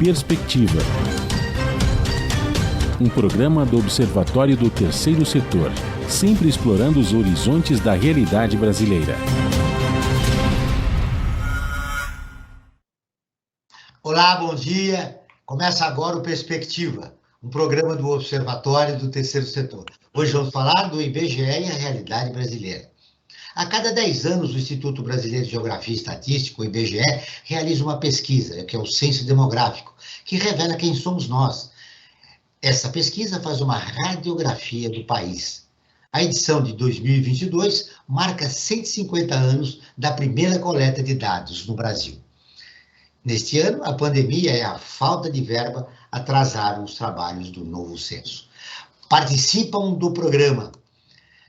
Perspectiva, um programa do Observatório do Terceiro Setor, sempre explorando os horizontes da realidade brasileira. Olá, bom dia. Começa agora o Perspectiva, um programa do Observatório do Terceiro Setor. Hoje vamos falar do IBGE e a realidade brasileira. A cada 10 anos, o Instituto Brasileiro de Geografia e Estatística, o IBGE, realiza uma pesquisa, que é o Censo Demográfico, que revela quem somos nós. Essa pesquisa faz uma radiografia do país. A edição de 2022 marca 150 anos da primeira coleta de dados no Brasil. Neste ano, a pandemia e a falta de verba atrasaram os trabalhos do novo censo. Participam do programa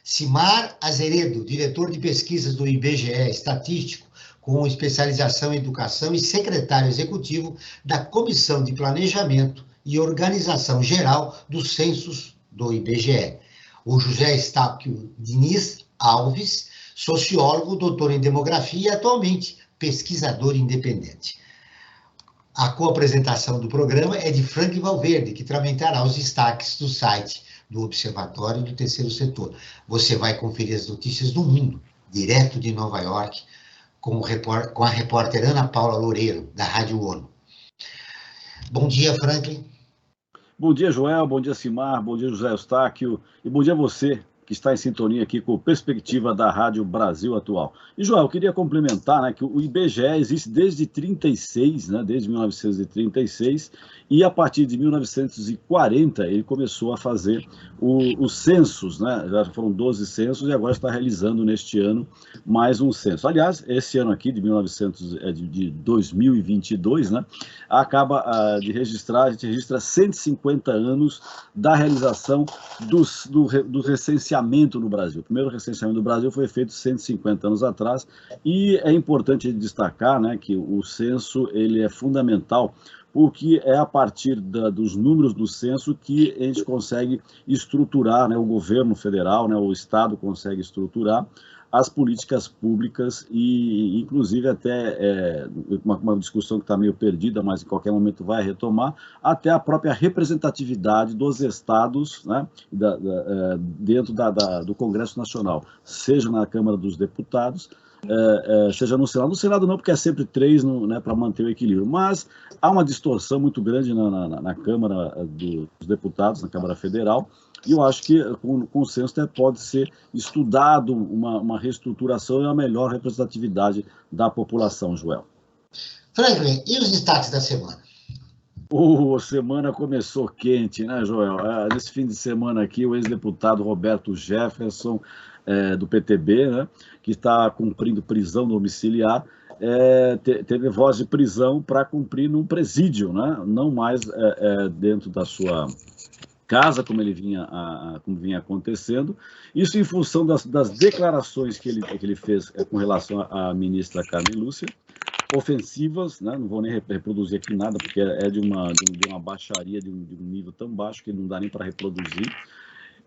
Simar Azeredo, diretor de pesquisas do IBGE Estatístico, com especialização em educação e secretário executivo da Comissão de Planejamento e Organização Geral dos Censos do IBGE. O José Estáquio Diniz Alves, sociólogo, doutor em demografia e atualmente pesquisador independente. A co-apresentação do programa é de Frank Valverde, que tramentará os destaques do site do Observatório do Terceiro Setor. Você vai conferir as notícias do mundo, direto de Nova York, com a repórter Ana Paula Loureiro, da Rádio ONU. Bom dia, Franklin. Bom dia, Joel. Bom dia, Simar. Bom dia, José Eustáquio. E bom dia a você, que está em sintonia aqui com a Perspectiva da Rádio Brasil Atual. E, Joel, eu queria complementar, né, que o IBGE existe desde 36, né, desde 1936, e a partir de 1940 ele começou a fazer os censos, né, já foram 12 censos e agora está realizando neste ano mais um censo. Aliás, esse ano aqui, de 2022, né, acaba de registrar, a gente registra 150 anos da realização do recenseamento no Brasil. O primeiro recenseamento do Brasil foi feito 150 anos atrás e é importante destacar, né, que o censo ele é fundamental porque é a partir dos números do censo que a gente consegue estruturar, né, o governo federal, né, o Estado consegue estruturar as políticas públicas e, inclusive, até uma discussão que está meio perdida, mas em qualquer momento vai retomar, até a própria representatividade dos estados, né, dentro do Congresso Nacional, seja na Câmara dos Deputados, seja no Senado. No Senado não, porque é sempre 3, né, para manter o equilíbrio, mas há uma distorção muito grande na Câmara dos Deputados, na Câmara Federal, e eu acho que com o censo pode ser estudado uma reestruturação e uma melhor representatividade da população, Joel. Franklin, e os destaques da semana? A semana começou quente, né, Joel? Nesse fim de semana aqui, o ex-deputado Roberto Jefferson, do PTB, né, que está cumprindo prisão domiciliar, teve voz de prisão para cumprir num presídio, né, não mais dentro da sua casa, como vinha acontecendo. Isso em função das declarações que ele fez com relação à ministra Carmen Lúcia, ofensivas, né? Não vou nem reproduzir aqui nada, porque é de uma baixaria, de um nível tão baixo que não dá nem para reproduzir.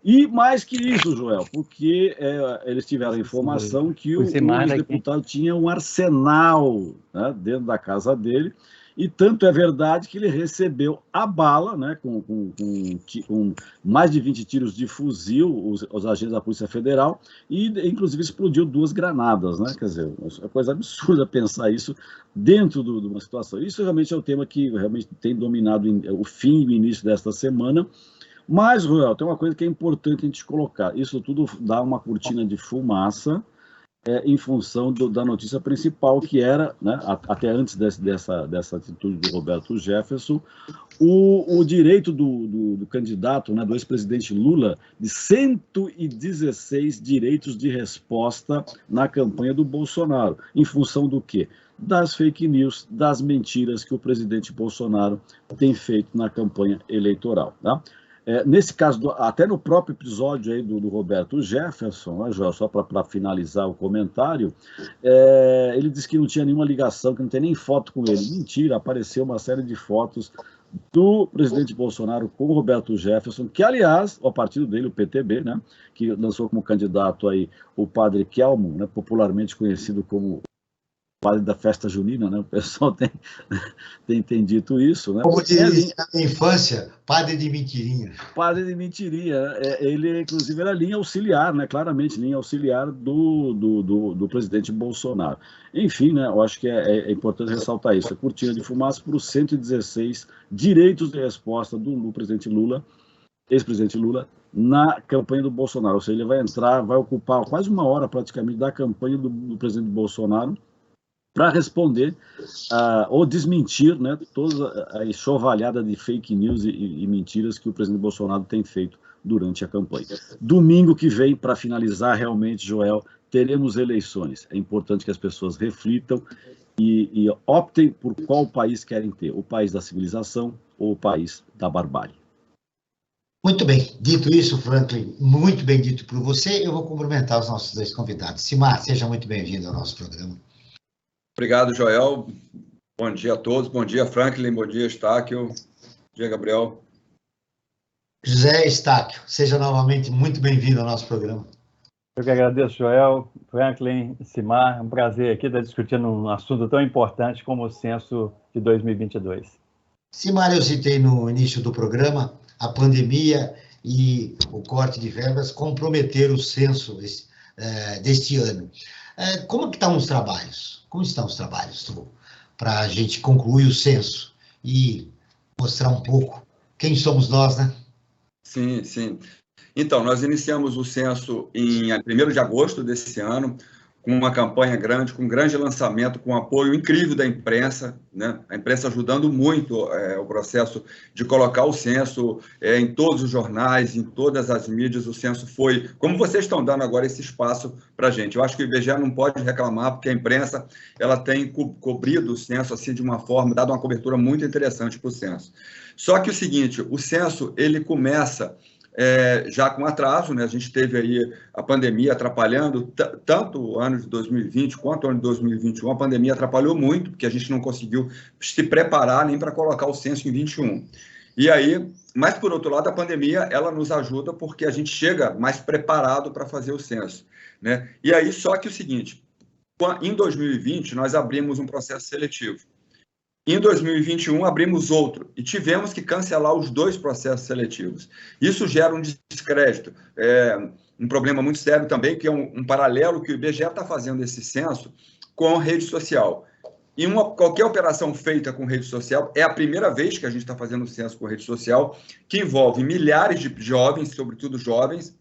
E mais que isso, Joel, porque eles tiveram a informação que o ex-deputado tinha um arsenal, né, dentro da casa dele, e tanto é verdade que ele recebeu a bala, né, com mais de 20 tiros de fuzil, os agentes da Polícia Federal, e inclusive explodiu 2 granadas, né? Quer dizer, é coisa absurda pensar isso dentro de uma situação. Isso realmente é o tema que realmente tem dominado o fim e o início desta semana. Mas, Roel, tem uma coisa que é importante a gente colocar. Isso tudo dá uma cortina de fumaça em função da notícia principal, que era, né, até antes dessa atitude do Roberto Jefferson, o direito do candidato, né, do ex-presidente Lula, de 116 direitos de resposta na campanha do Bolsonaro. Em função do quê? Das fake news, das mentiras que o presidente Bolsonaro tem feito na campanha eleitoral, tá? Nesse caso, até no próprio episódio aí do Roberto Jefferson, né, Joel, só para finalizar o comentário, ele disse que não tinha nenhuma ligação, que não tem nem foto com ele. Mentira, apareceu uma série de fotos do presidente Bolsonaro com o Roberto Jefferson, que, aliás, o partido dele, o PTB, né, que lançou como candidato aí o padre Kelmo, né, popularmente conhecido como padre da festa junina, né? O pessoal tem dito isso, né? Como dizia na minha infância, padre de mentirinha. Padre de mentirinha. Ele, inclusive, era linha auxiliar, né? Claramente, linha auxiliar do presidente Bolsonaro. Enfim, né? Eu acho que é importante ressaltar isso. A cortina de fumaça para os 116 direitos de resposta do presidente Lula, ex-presidente Lula, na campanha do Bolsonaro. Ou seja, ele vai entrar, vai ocupar quase uma hora praticamente da campanha do presidente Bolsonaro para responder ou desmentir, né, toda a enxovalhada de fake news e mentiras que o presidente Bolsonaro tem feito durante a campanha. Domingo que vem, para finalizar realmente, Joel, teremos eleições. É importante que as pessoas reflitam e optem por qual país querem ter, o país da civilização ou o país da barbárie. Muito bem, dito isso, Franklin, muito bem dito por você, eu vou cumprimentar os nossos dois convidados. Simar, seja muito bem-vindo ao nosso programa. Obrigado, Joel. Bom dia a todos. Bom dia, Franklin. Bom dia, Estáquio. Bom dia, Gabriel. José Estáquio, seja novamente muito bem-vindo ao nosso programa. Eu que agradeço, Joel, Franklin, Simar. É um prazer aqui estar discutindo um assunto tão importante como o censo de 2022. Simar, eu citei no início do programa, a pandemia e o corte de verbas comprometeram o censo deste ano. Como que estão os trabalhos? Como estão os trabalhos para a gente concluir o censo e mostrar um pouco quem somos nós, né? Sim, sim. Então, nós iniciamos o censo em 1º de agosto desse ano, com uma campanha grande, com um grande lançamento, com um apoio incrível da imprensa, né? A imprensa ajudando muito o processo de colocar o censo em todos os jornais, em todas as mídias. O censo foi, como vocês estão dando agora esse espaço para a gente. Eu acho que o IBGE não pode reclamar, porque a imprensa ela tem cobrido o censo assim, de uma forma, dado uma cobertura muito interessante para o censo. Só que o seguinte, o censo ele começa já com atraso, né? A gente teve aí a pandemia atrapalhando, tanto o ano de 2020 quanto o ano de 2021, a pandemia atrapalhou muito, porque a gente não conseguiu se preparar nem para colocar o censo em 21. E aí, mas por outro lado, a pandemia, ela nos ajuda porque a gente chega mais preparado para fazer o censo, né? E aí, só que o seguinte, em 2020, nós abrimos um processo seletivo. Em 2021, abrimos outro e tivemos que cancelar os 2 processos seletivos. Isso gera um descrédito, um problema muito sério também, que é um paralelo que o IBGE está fazendo esse censo com rede social. E qualquer operação feita com rede social, é a primeira vez que a gente está fazendo o censo com rede social, que envolve milhares de jovens, sobretudo jovens,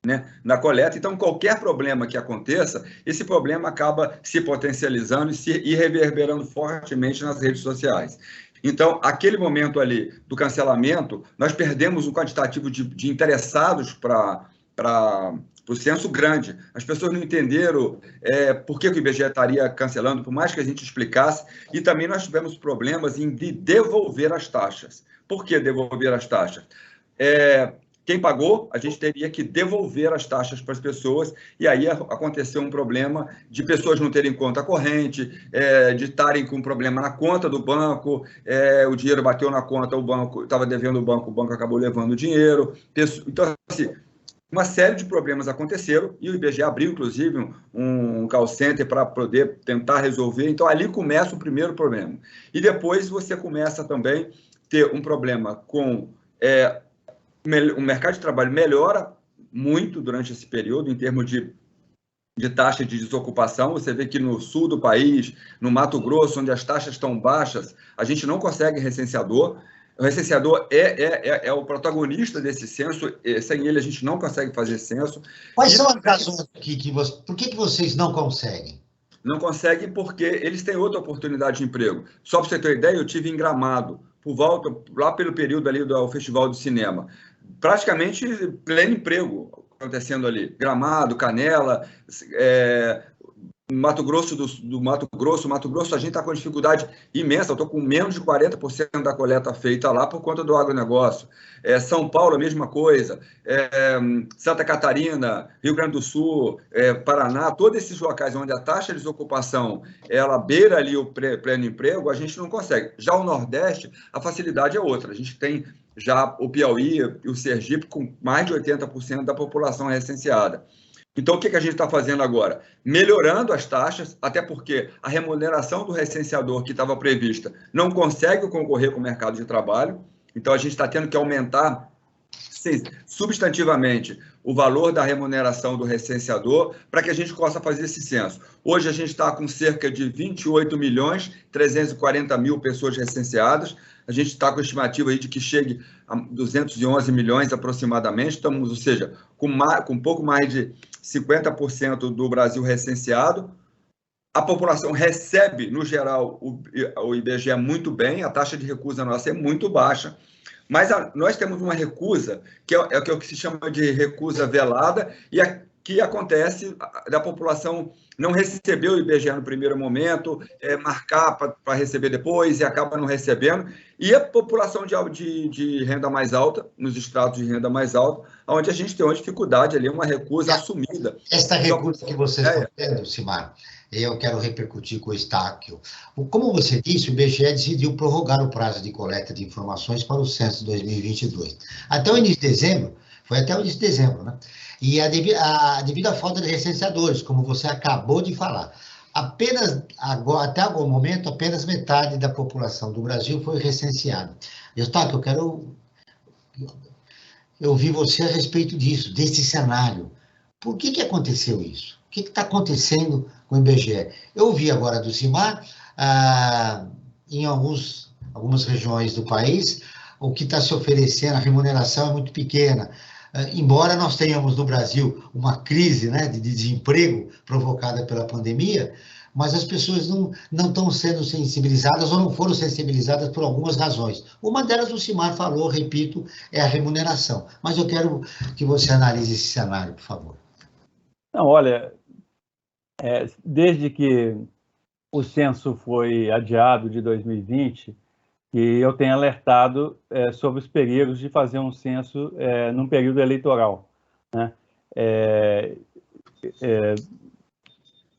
né, na coleta. Então, qualquer problema que aconteça, esse problema acaba se potencializando e reverberando fortemente nas redes sociais. Então, aquele momento ali do cancelamento, nós perdemos um quantitativo de interessados para o censo grande. As pessoas não entenderam por que o IBGE estaria cancelando, por mais que a gente explicasse, e também nós tivemos problemas em devolver as taxas. Por que devolver as taxas? Quem pagou, a gente teria que devolver as taxas para as pessoas, e aí aconteceu um problema de pessoas não terem conta corrente, de estarem com um problema na conta do banco, o dinheiro bateu na conta, o banco estava devendo o banco acabou levando o dinheiro. Então, assim, uma série de problemas aconteceram, e o IBGE abriu, inclusive, um call center para poder tentar resolver. Então, ali começa o primeiro problema. E depois você começa também a ter um problema com... o mercado de trabalho melhora muito durante esse período, em termos de taxa de desocupação. Você vê que no sul do país, no Mato Grosso, onde as taxas estão baixas, a gente não consegue recenseador. O recenseador é o protagonista desse censo, sem ele a gente não consegue fazer censo. Quais são as razões por que vocês não conseguem? Não conseguem porque eles têm outra oportunidade de emprego. Só para você ter uma ideia, eu tive em Gramado, por volta, lá pelo período ali do Festival de Cinema, praticamente pleno emprego acontecendo ali. Gramado, Canela, Mato Grosso, Mato Grosso, a gente está com dificuldade imensa. Eu estou com menos de 40% da coleta feita lá por conta do agronegócio. São Paulo, a mesma coisa. Santa Catarina, Rio Grande do Sul, Paraná, todos esses locais onde a taxa de desocupação ela beira ali o pleno emprego, a gente não consegue. Já o Nordeste, a facilidade é outra. A gente tem já o Piauí e o Sergipe com mais de 80% da população recenseada. Então, o que a gente está fazendo agora? Melhorando as taxas, até porque a remuneração do recenseador que estava prevista não consegue concorrer com o mercado de trabalho. Então, a gente está tendo que aumentar substantivamente o valor da remuneração do recenseador para que a gente possa fazer esse censo. Hoje a gente está com cerca de 28.340.000 pessoas recenseadas. A gente está com a estimativa aí de que chegue a 211 milhões aproximadamente. Estamos, ou seja, com um pouco mais de 50% do Brasil recenseado. A população recebe, no geral, o IBGE muito bem, a taxa de recusa nossa é muito baixa. Mas nós temos uma recusa, que é o que se chama de recusa velada, e que acontece da população não receber o IBGE no primeiro momento, marcar para receber depois e acaba não recebendo. E a população de renda mais alta, nos estratos de renda mais alta, onde a gente tem uma dificuldade ali, uma recusa assumida. Esta recusa que vocês estão tendo, Simar, eu quero repercutir com o Estáquio. Como você disse, o IBGE decidiu prorrogar o prazo de coleta de informações para o censo 2022. Até o início de dezembro, foi até o início de dezembro, né? E devido à falta de recenseadores, como você acabou de falar, até algum momento, apenas metade da população do Brasil foi recenseada. Estáquio, eu quero ouvir você a respeito disso, desse cenário. Por que aconteceu isso? O que está acontecendo com o IBGE? Eu ouvi agora do Simar, em algumas regiões do país, o que está se oferecendo, a remuneração é muito pequena. Embora nós tenhamos no Brasil uma crise, né, de desemprego provocada pela pandemia, mas as pessoas não estão sendo sensibilizadas ou não foram sensibilizadas por algumas razões. Uma delas o Simar falou, repito, é a remuneração. Mas eu quero que você analise esse cenário, por favor. Não, olha, desde que o censo foi adiado de 2020, que eu tenho alertado sobre os perigos de fazer um censo num período eleitoral, né?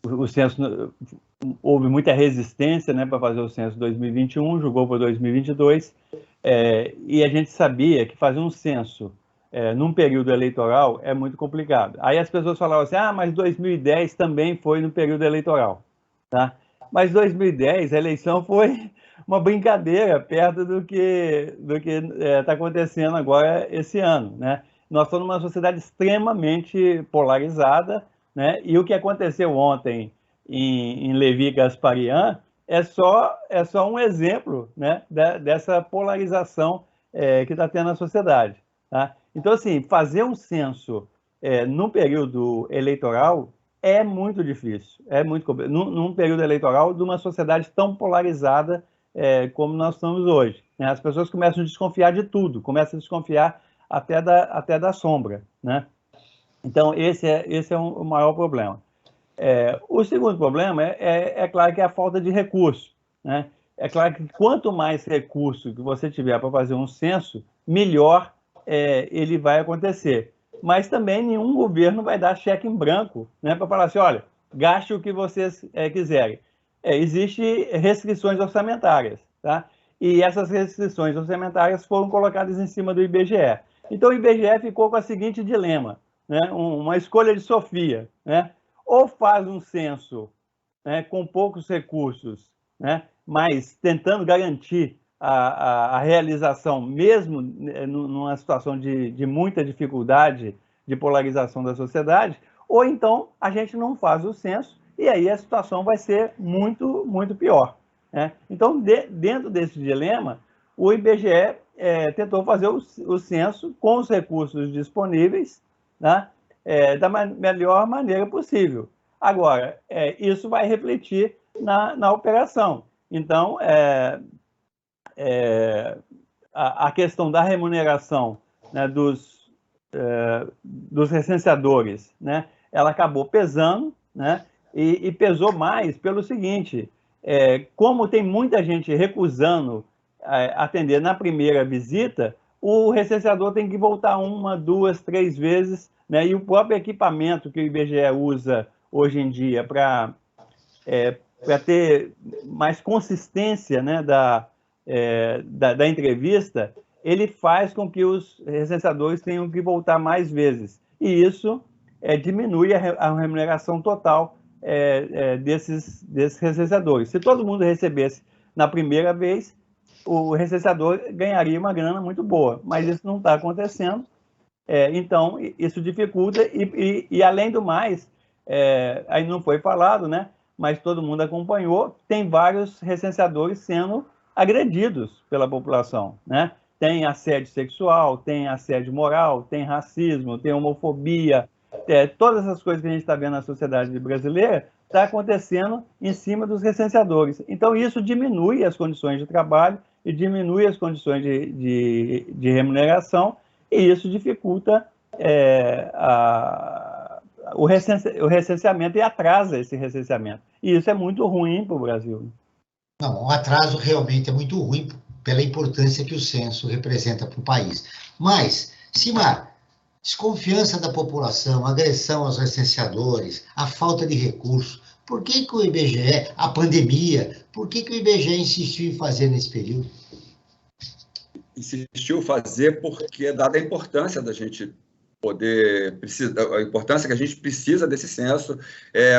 O censo, houve muita resistência, né, para fazer o censo 2021, jogou para 2022, e a gente sabia que fazer um censo num período eleitoral é muito complicado. Aí as pessoas falavam assim, mas 2010 também foi no período eleitoral, tá? Mas 2010 a eleição foi uma brincadeira perto do que está acontecendo agora esse ano, né? Nós estamos numa sociedade extremamente polarizada, né? E o que aconteceu ontem em Levi Gasparian é só um exemplo, né, dessa polarização que está tendo na sociedade, tá? Então, assim, fazer um censo no período eleitoral é muito difícil, num período eleitoral de uma sociedade tão polarizada como nós estamos hoje, né? As pessoas começam a desconfiar de tudo, começam a desconfiar até da sombra, né? Então, esse é o maior problema. O segundo problema é claro que é a falta de recurso, né? É claro que quanto mais recurso que você tiver para fazer um censo, melhor ele vai acontecer. Mas também nenhum governo vai dar cheque em branco, né, para falar assim, olha, gaste o que vocês quiserem. Existem restrições orçamentárias, tá? E essas restrições orçamentárias foram colocadas em cima do IBGE. Então, o IBGE ficou com o seguinte dilema, né, uma escolha de Sofia, né? Ou faz um censo, né, com poucos recursos, né, mas tentando garantir a realização, mesmo numa situação de muita dificuldade de polarização da sociedade, ou então a gente não faz o censo e aí a situação vai ser muito, muito pior, né? Então, dentro desse dilema, o IBGE tentou fazer o censo com os recursos disponíveis, né, da melhor maneira possível. Agora, isso vai refletir na operação. Então, a questão da remuneração, né, dos recenseadores, né, ela acabou pesando, né, e pesou mais pelo seguinte, como tem muita gente recusando atender na primeira visita, o recenseador tem que voltar 1, 2, 3 vezes, né, e o próprio equipamento que o IBGE usa hoje em dia para ter mais consistência, né, da entrevista, ele faz com que os recenseadores tenham que voltar mais vezes. E isso diminui a remuneração total desses recenseadores. Se todo mundo recebesse na primeira vez, o recenseador ganharia uma grana muito boa, mas isso não está acontecendo. Então, isso dificulta e além do mais, aí não foi falado, né? Mas todo mundo acompanhou, tem vários recenseadores sendo agredidos pela população, né? Tem assédio sexual, tem assédio moral, tem racismo, tem homofobia, todas essas coisas que a gente está vendo na sociedade brasileira está acontecendo em cima dos recenseadores. Então, isso diminui as condições de trabalho e diminui as condições de remuneração, e isso dificulta o recenseamento e atrasa esse recenseamento. E isso é muito ruim para o Brasil. Não, o atraso realmente é muito ruim pela importância que o censo representa para o país. Mas, Simar, desconfiança da população, agressão aos recenseadores, a falta de recursos, por que o IBGE, a pandemia, por que o IBGE insistiu em fazer nesse período? Insistiu fazer porque, dada a importância da gente a importância que a gente precisa desse censo,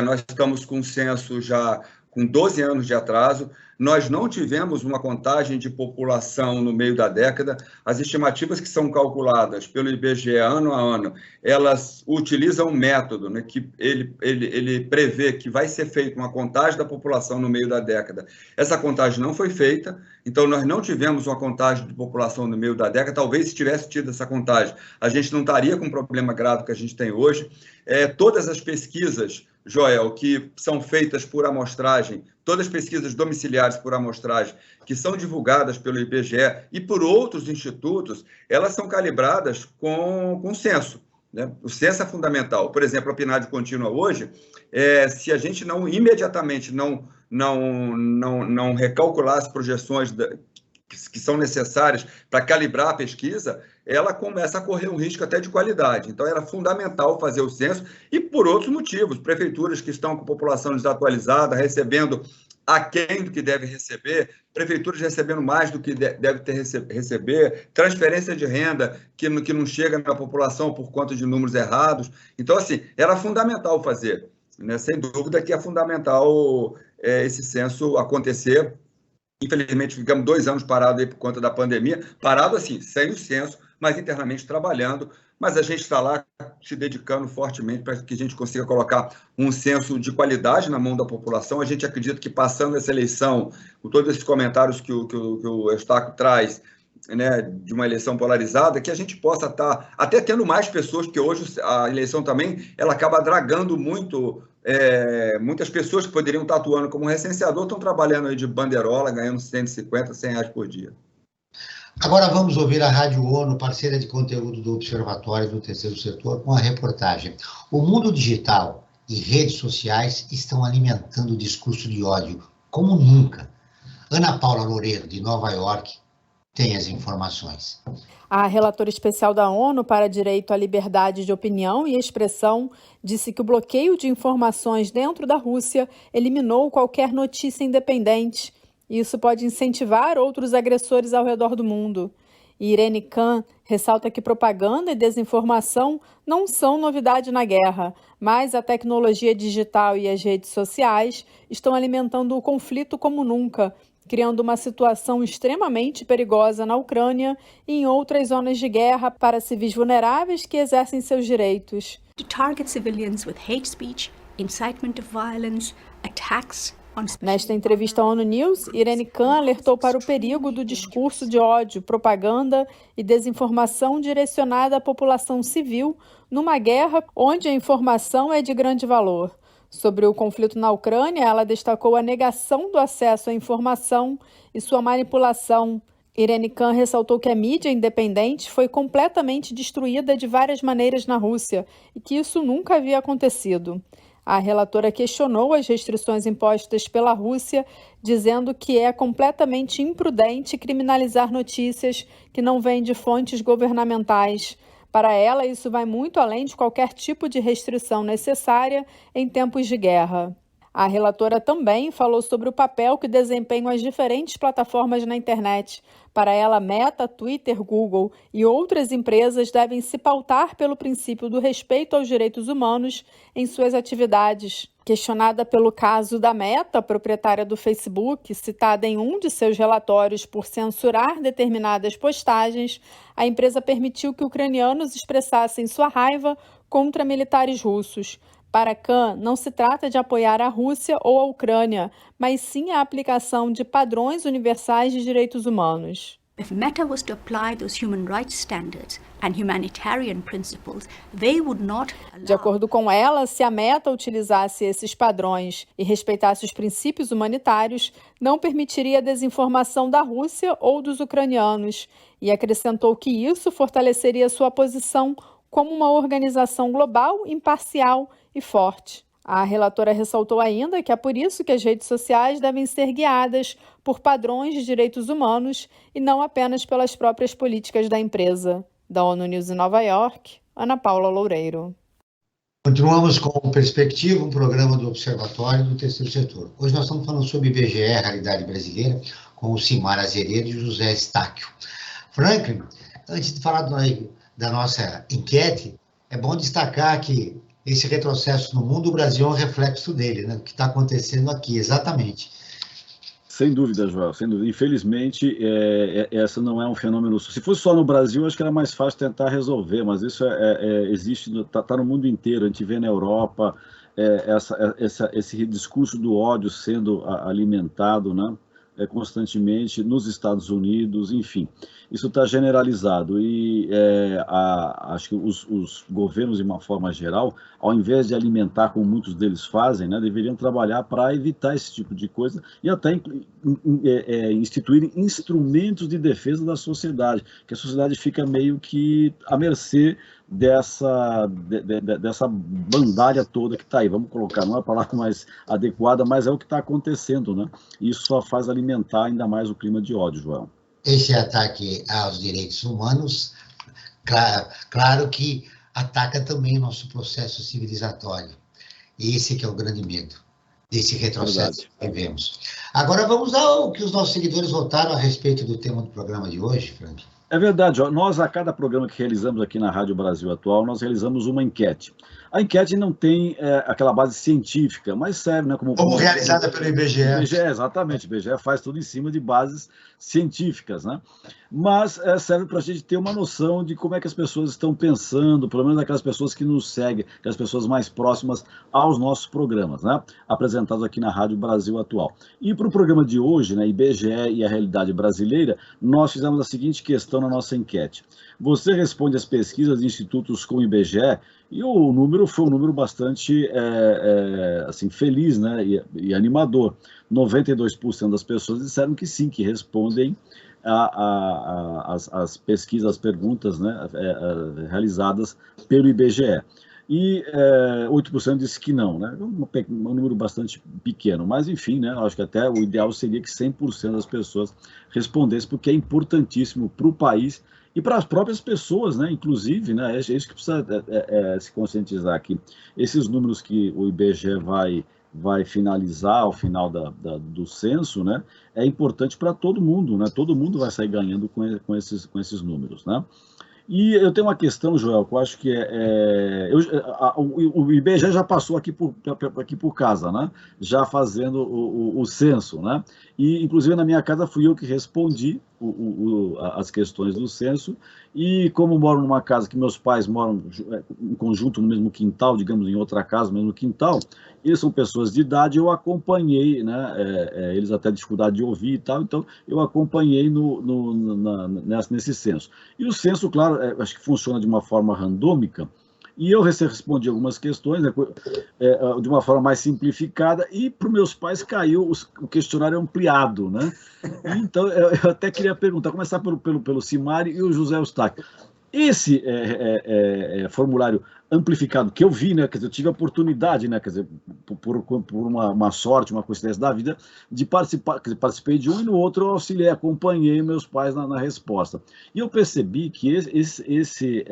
nós estamos com um censo já com 12 anos de atraso, nós não tivemos uma contagem de população no meio da década. As estimativas que são calculadas pelo IBGE ano a ano, elas utilizam um método, né, que ele prevê que vai ser feita uma contagem da população no meio da década. Essa contagem não foi feita, então nós não tivemos uma contagem de população no meio da década. Talvez se tivesse tido essa contagem, a gente não estaria com o problema grave que a gente tem hoje. Todas as pesquisas, Joel, que são feitas por amostragem, todas as pesquisas domiciliares por amostragem, que são divulgadas pelo IBGE e por outros institutos, elas são calibradas com o censo, né? O censo é fundamental. Por exemplo, a PNAD contínua hoje, se a gente não imediatamente não recalcular as projeções que são necessárias para calibrar a pesquisa, ela começa a correr um risco até de qualidade. Então, era fundamental fazer o censo e por outros motivos. Prefeituras que estão com população desatualizada, recebendo aquém do que deve receber, prefeituras recebendo mais do que deve receber, transferência de renda que não chega na população por conta de números errados. Então, assim, era fundamental fazer, né? Sem dúvida que é fundamental esse censo acontecer. Infelizmente, ficamos 2 anos parados aí por conta da pandemia, parado assim, sem o censo, mas internamente trabalhando, mas a gente está lá se dedicando fortemente para que a gente consiga colocar um censo de qualidade na mão da população. A gente acredita que passando essa eleição, com todos esses comentários que o Eustáquio traz, né, de uma eleição polarizada, que a gente possa estar até tendo mais pessoas, porque hoje a eleição também, ela acaba dragando muito. Muitas pessoas que poderiam estar atuando como recenseador estão trabalhando aí de banderola, ganhando 150, 100 reais por dia. Agora vamos ouvir a Rádio ONU, parceira de conteúdo do Observatório do Terceiro Setor, com a reportagem. O mundo digital e redes sociais estão alimentando o discurso de ódio como nunca. Ana Paula Loureiro, de Nova York, tem as informações. A relatora especial da ONU para Direito à Liberdade de Opinião e Expressão disse que o bloqueio de informações dentro da Rússia eliminou qualquer notícia independente. Isso pode incentivar outros agressores ao redor do mundo. Irene Khan ressalta que propaganda e desinformação não são novidade na guerra, mas a tecnologia digital e as redes sociais estão alimentando o conflito como nunca, criando uma situação extremamente perigosa na Ucrânia e em outras zonas de guerra para civis vulneráveis que exercem seus direitos. To target civilians with hate speech, incitement of violence, attacks. Nesta entrevista à ONU News, Irene Khan alertou para o perigo do discurso de ódio, propaganda e desinformação direcionada à população civil numa guerra onde a informação é de grande valor. Sobre o conflito na Ucrânia, ela destacou a negação do acesso à informação e sua manipulação. Irene Khan ressaltou que a mídia independente foi completamente destruída de várias maneiras na Rússia e que isso nunca havia acontecido. A relatora questionou as restrições impostas pela Rússia, dizendo que é completamente imprudente criminalizar notícias que não vêm de fontes governamentais. Para ela, isso vai muito além de qualquer tipo de restrição necessária em tempos de guerra. A relatora também falou sobre o papel que desempenham as diferentes plataformas na internet. Para ela, Meta, Twitter, Google e outras empresas devem se pautar pelo princípio do respeito aos direitos humanos em suas atividades. Questionada pelo caso da Meta, proprietária do Facebook, citada em um de seus relatórios por censurar determinadas postagens, a empresa permitiu que ucranianos expressassem sua raiva contra militares russos. Para Khan, não se trata de apoiar a Rússia ou a Ucrânia, mas sim a aplicação de padrões universais de direitos humanos. If Meta was to apply those human rights standards and humanitarian principles, they would not allow... De acordo com ela, se a Meta utilizasse esses padrões e respeitasse os princípios humanitários, não permitiria a desinformação da Rússia ou dos ucranianos, e acrescentou que isso fortaleceria sua posição como uma organização global, imparcial e forte. A relatora ressaltou ainda que é por isso que as redes sociais devem ser guiadas por padrões de direitos humanos e não apenas pelas próprias políticas da empresa. Da ONU News em Nova York, Ana Paula Loureiro. Continuamos com o Perspectiva, um programa do Observatório do Terceiro Setor. Hoje nós estamos falando sobre IBGE, Realidade Brasileira, com o Simar Azeredo e o José Estáquio. Franklin, antes de falar da nossa enquete, é bom destacar que esse retrocesso no mundo, o Brasil é um reflexo dele, né? O que está acontecendo aqui, exatamente. Sem dúvida, Joel, sem dúvida. Infelizmente, essa não é um fenômeno... Se fosse só no Brasil, acho que era mais fácil tentar resolver, mas isso existe, está no mundo inteiro. A gente vê na Europa esse discurso do ódio sendo alimentado, né? Constantemente nos Estados Unidos, enfim, isso está generalizado e acho que os governos, de uma forma geral, ao invés de alimentar, como muitos deles fazem, né, deveriam trabalhar para evitar esse tipo de coisa e até instituir instrumentos de defesa da sociedade, que a sociedade fica meio que à mercê dessa bandalha toda que está aí. Vamos colocar, não é a palavra mais adequada, mas é o que está acontecendo, né? Isso só faz alimentar ainda mais o clima de ódio, Joel. Esse ataque aos direitos humanos, claro que ataca também o nosso processo civilizatório. Esse que é o grande medo desse retrocesso que vivemos. Agora vamos ao que os nossos seguidores votaram a respeito do tema do programa de hoje, Frank. É verdade, nós a cada programa que realizamos aqui na Rádio Brasil Atual, nós realizamos uma enquete. A enquete não tem aquela base científica, mas serve, né? Como realizada pelo IBGE. Exatamente, o IBGE faz tudo em cima de bases científicas, né? Mas serve para a gente ter uma noção de como é que as pessoas estão pensando, pelo menos aquelas pessoas que nos seguem, aquelas pessoas mais próximas aos nossos programas, né? Apresentados aqui na Rádio Brasil Atual. E para o programa de hoje, né, IBGE e a Realidade Brasileira, nós fizemos a seguinte questão na nossa enquete. Você responde às pesquisas de institutos com o IBGE e o número foi um número bastante assim, feliz, né, e animador. 92% das pessoas disseram que sim, que respondem as pesquisas, as perguntas, né, realizadas pelo IBGE. E 8% disse que não, né? Um número bastante pequeno, mas enfim, né? Acho que até o ideal seria que 100% das pessoas respondessem, porque é importantíssimo para o país e para as próprias pessoas, né? Inclusive, né? É isso que precisa se conscientizar aqui. Esses números que o IBGE vai finalizar ao final do censo, né? É importante para todo mundo, né? Todo mundo vai sair ganhando com esses números, né? E eu tenho uma questão, Joel, que eu acho que o IBGE já passou aqui por casa, né? Já fazendo o censo, né? E, inclusive, na minha casa fui eu que respondi as questões do censo. E como moro numa casa que meus pais moram em conjunto no mesmo quintal, digamos, em outra casa no mesmo quintal, eles são pessoas de idade, eu acompanhei, né? Eles até dificuldade de ouvir e tal, então eu acompanhei nesse censo. E o censo, claro, acho que funciona de uma forma randômica, e eu respondi algumas questões, né, de uma forma mais simplificada, e para os meus pais caiu o questionário ampliado, né? Então, eu até queria perguntar, começar pelo Simari e o José Eustáquio. Esse formulário amplificado que eu vi, né, quer dizer, eu tive a oportunidade, né, quer dizer, por uma sorte, uma coincidência da vida, de participar, quer dizer, participei de um e no outro eu auxiliei, acompanhei meus pais na resposta. E eu percebi que esse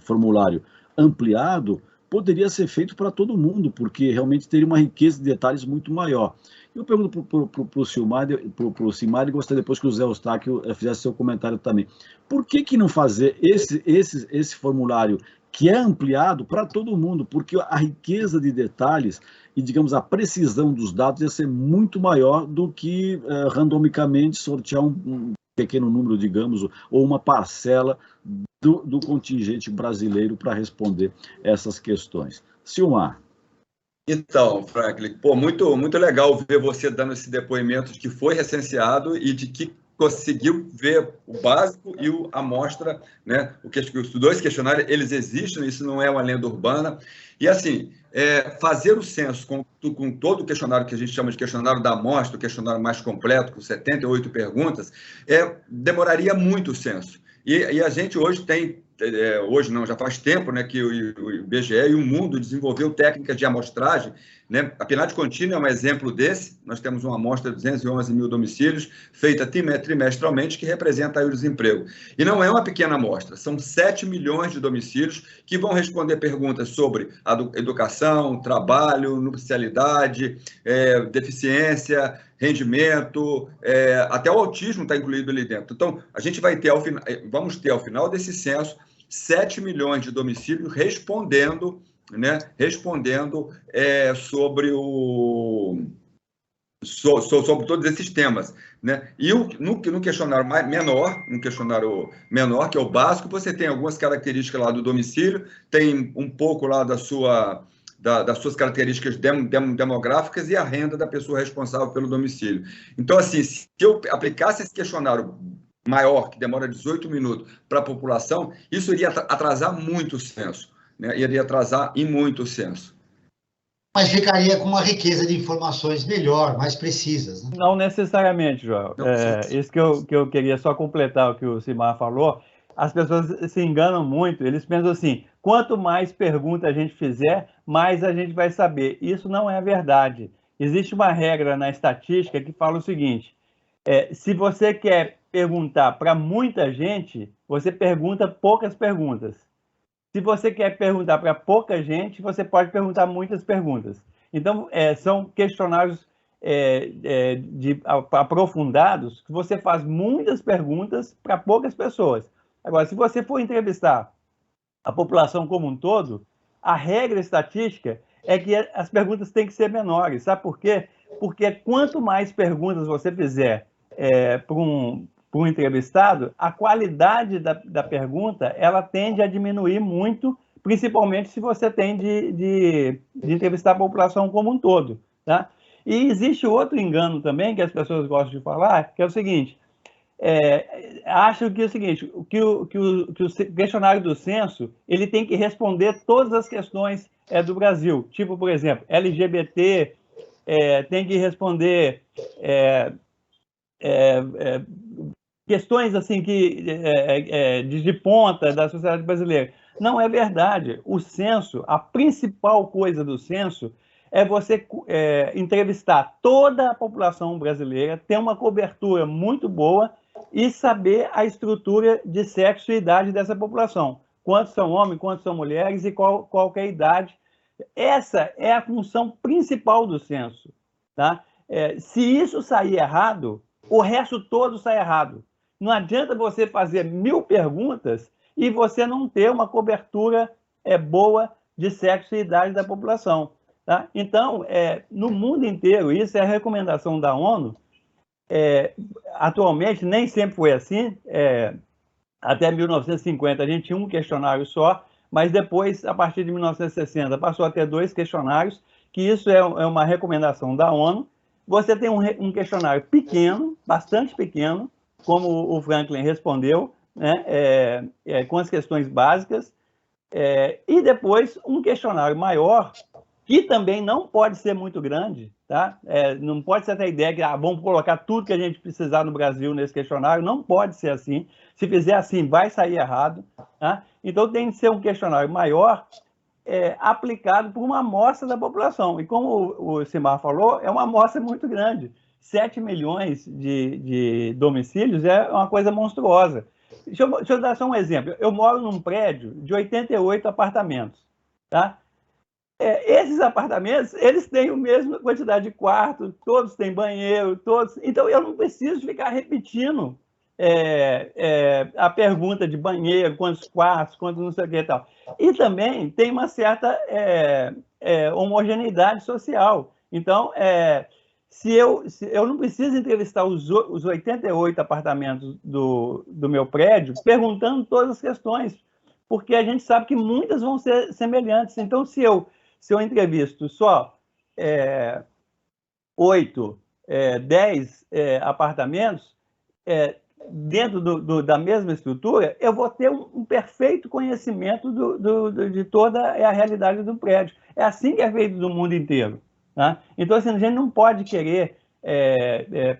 formulário ampliado poderia ser feito para todo mundo, porque realmente teria uma riqueza de detalhes muito maior. Eu pergunto para o Silmar e gostaria depois que o Zé Eustáquio fizesse seu comentário também. Por que não fazer esse formulário que é ampliado para todo mundo? Porque a riqueza de detalhes e, digamos, a precisão dos dados ia ser muito maior do que randomicamente sortear um pequeno número, digamos, ou uma parcela do contingente brasileiro para responder essas questões. Silmar. Então, Franklin, muito legal ver você dando esse depoimento de que foi recenseado e de que conseguiu ver o básico e a amostra, né? Os dois questionários, eles existem, isso não é uma lenda urbana. E, assim, fazer o censo com todo o questionário que a gente chama de questionário da amostra, o questionário mais completo, com 78 perguntas, demoraria muito o censo. E a gente hoje tem, hoje não, já faz tempo, né, que o IBGE e o mundo desenvolveu técnicas de amostragem, né? A PNAD contínua é um exemplo desse. Nós temos uma amostra de 211 mil domicílios, feita trimestralmente, que representa aí o desemprego. E não é uma pequena amostra, são 7 milhões de domicílios que vão responder perguntas sobre a educação, trabalho, nupcialidade, deficiência, rendimento, até o autismo está incluído ali dentro. Então, a gente vamos ter, ao final desse censo, 7 milhões de domicílios respondendo, né, sobre todos esses temas, né? E no questionário menor, que é o básico, você tem algumas características lá do domicílio, tem um pouco lá das suas características demográficas e a renda da pessoa responsável pelo domicílio. Então, assim, se eu aplicasse esse questionário maior, que demora 18 minutos, para a população, isso iria atrasar muito o censo, né? Iria atrasar em muito o censo. Mas ficaria com uma riqueza de informações melhor, mais precisas, né? Não necessariamente, Joel. Isso que eu queria só completar o que o Silmar falou. As pessoas se enganam muito, eles pensam assim, quanto mais pergunta a gente fizer, mais a gente vai saber. Isso não é verdade. Existe uma regra na estatística que fala o seguinte, se você quer perguntar para muita gente, você pergunta poucas perguntas. Se você quer perguntar para pouca gente, você pode perguntar muitas perguntas. Então, são questionários aprofundados que você faz muitas perguntas para poucas pessoas. Agora, se você for entrevistar a população como um todo, a regra estatística é que as perguntas têm que ser menores. Sabe por quê? Porque quanto mais perguntas você fizer para um entrevistado, a qualidade da pergunta ela tende a diminuir muito, principalmente se você tem de entrevistar a população como um todo, tá? E existe outro engano também que as pessoas gostam de falar, que é o seguinte, acham que é o seguinte, que o questionário do censo ele tem que responder todas as questões do Brasil, tipo, por exemplo, LGBT, tem que responder questões assim que de ponta da sociedade brasileira. Não é verdade. O censo, a principal coisa do censo é você entrevistar toda a população brasileira, ter uma cobertura muito boa e saber a estrutura de sexo e idade dessa população. Quantos são homens, quantos são mulheres e qual é a idade. Essa é a função principal do censo, tá? Se isso sair errado, o resto todo sai errado. Não adianta você fazer 1000 perguntas e você não ter uma cobertura boa de sexo e idade da população. Tá? Então, no mundo inteiro, isso é a recomendação da ONU. Atualmente, nem sempre foi assim. Até 1950, a gente tinha um questionário só, mas depois, a partir de 1960, passou a ter 2 questionários, que isso é uma recomendação da ONU. Você tem um questionário pequeno, bastante pequeno, como o Franklin respondeu, né, com as questões básicas, e depois um questionário maior, que também não pode ser muito grande, tá? Não pode ser até a ideia que vamos colocar tudo que a gente precisar no Brasil nesse questionário, não pode ser assim. Se fizer assim, vai sair errado. Tá? Então tem que ser um questionário maior, aplicado por uma amostra da população. E como o Silmar falou, é uma amostra muito grande. 7 milhões de domicílios é uma coisa monstruosa. Deixa eu dar só um exemplo. Eu moro num prédio de 88 apartamentos. Tá? esses apartamentos, eles têm a mesma quantidade de quartos, todos têm banheiro, todos. Então, eu não preciso ficar repetindo a pergunta de banheiro, quantos quartos, quantos não sei o que e tal. E também tem uma certa homogeneidade social. Então, se eu não preciso entrevistar os 88 apartamentos do meu prédio, perguntando todas as questões, porque a gente sabe que muitas vão ser semelhantes. Então, se eu entrevisto só 8, 10 apartamentos, dentro da mesma estrutura, eu vou ter um perfeito conhecimento de toda a realidade do prédio. É assim que é feito no mundo inteiro. Tá? Então, assim, a gente não pode querer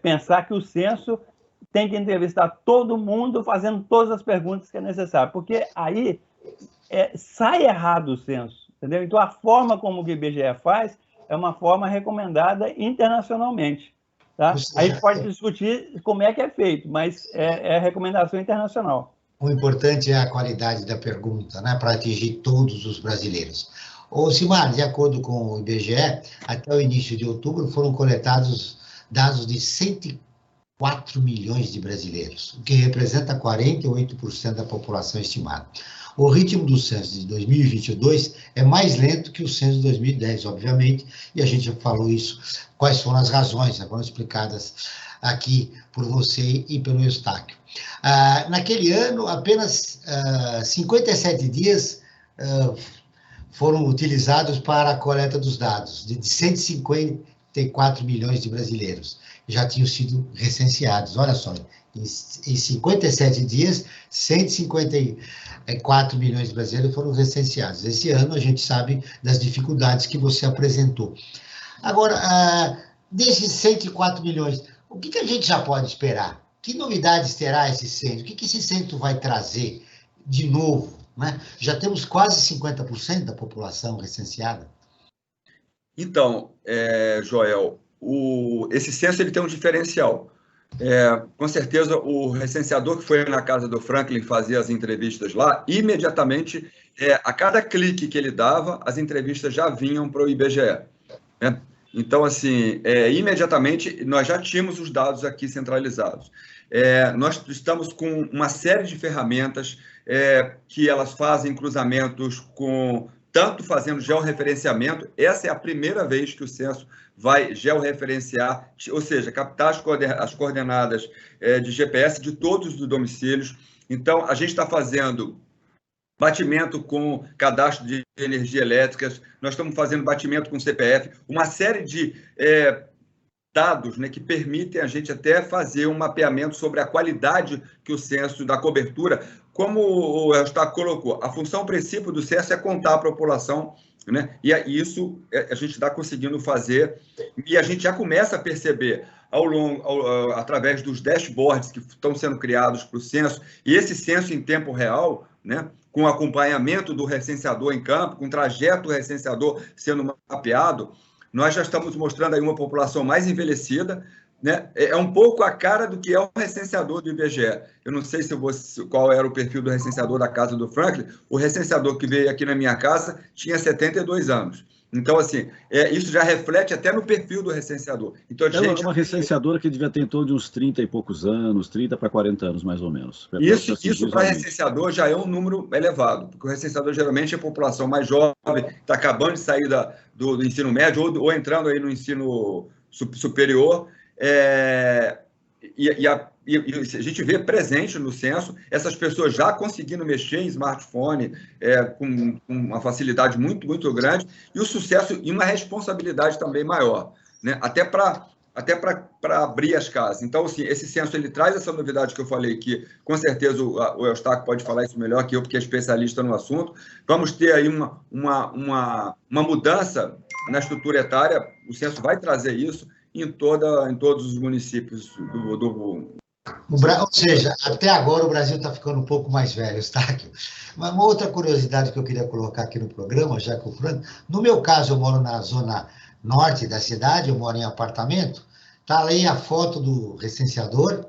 pensar que o censo tem que entrevistar todo mundo fazendo todas as perguntas que é necessário, porque aí sai errado o censo, entendeu? Então, a forma como o IBGE faz é uma forma recomendada internacionalmente. Tá? Aí a gente pode discutir como é que é feito, mas é recomendação internacional. O importante é a qualidade da pergunta, né, para atingir todos os brasileiros. Ô, Simar, de acordo com o IBGE, até o início de outubro foram coletados dados de 104 milhões de brasileiros, o que representa 48% da população estimada. O ritmo do censo de 2022 é mais lento que o censo de 2010, obviamente, e a gente já falou isso, quais foram as razões, já foram explicadas aqui por você e pelo Eustáquio. Naquele ano, apenas 57 dias foram utilizados para a coleta dos dados, de 154 milhões de brasileiros já tinham sido recenseados. Olha só, em 57 dias, 154 milhões de brasileiros foram recenseados. Esse ano a gente sabe das dificuldades que você apresentou. Agora, desses 104 milhões, o que a gente já pode esperar? Que novidades terá esse censo? O que esse censo vai trazer de novo? Né? Já temos quase 50% da população recenseada. Então, Joel, esse censo ele tem um diferencial. Com certeza, o recenseador que foi na casa do Franklin fazer as entrevistas lá, imediatamente, a cada clique que ele dava, as entrevistas já vinham para o IBGE. Né? Então, assim, imediatamente, nós já tínhamos os dados aqui centralizados. Nós estamos com uma série de ferramentas que elas fazem cruzamentos tanto fazendo georreferenciamento. Essa é a primeira vez que o censo vai georreferenciar, ou seja, captar as coordenadas de GPS de todos os domicílios. Então, a gente está fazendo batimento com cadastro de energia elétrica, nós estamos fazendo batimento com CPF, uma série de dados, né, que permitem a gente até fazer um mapeamento sobre a qualidade que o censo da cobertura, como o Eustáquio colocou, a função princípio do censo é contar a população, né, e isso a gente está conseguindo fazer, e a gente já começa a perceber através dos dashboards que estão sendo criados para o censo, e esse censo em tempo real, né, com acompanhamento do recenseador em campo, com o trajeto do recenseador sendo mapeado, nós já estamos mostrando aí uma população mais envelhecida, né? É um pouco a cara do que é o recenseador do IBGE. Eu não sei qual era o perfil do recenseador da casa do Franklin. O recenseador que veio aqui na minha casa tinha 72 anos. Então, assim, isso já reflete até no perfil do recenseador. Então, uma recenseadora que devia ter em torno de uns 30 e poucos anos, 30 para 40 anos, mais ou menos. Isso para recenseador já é um número elevado, porque o recenseador geralmente é a população mais jovem, está acabando de sair do ensino médio ou entrando aí no ensino superior, e a gente vê presente no censo essas pessoas já conseguindo mexer em smartphone com uma facilidade muito, muito grande, e o sucesso e uma responsabilidade também maior, né? Até para abrir as casas. Então, assim, esse censo ele traz essa novidade que eu falei, que com certeza o Eustáquio pode falar isso melhor que eu, porque é especialista no assunto. Vamos ter aí uma mudança na estrutura etária, o censo vai trazer isso em todos os municípios Ou seja, até agora o Brasil está ficando um pouco mais velho, Eustáquio. Mas uma outra curiosidade que eu queria colocar aqui no programa, já que o Franco, no meu caso, eu moro na zona norte da cidade, eu moro em apartamento, está aí a foto do recenseador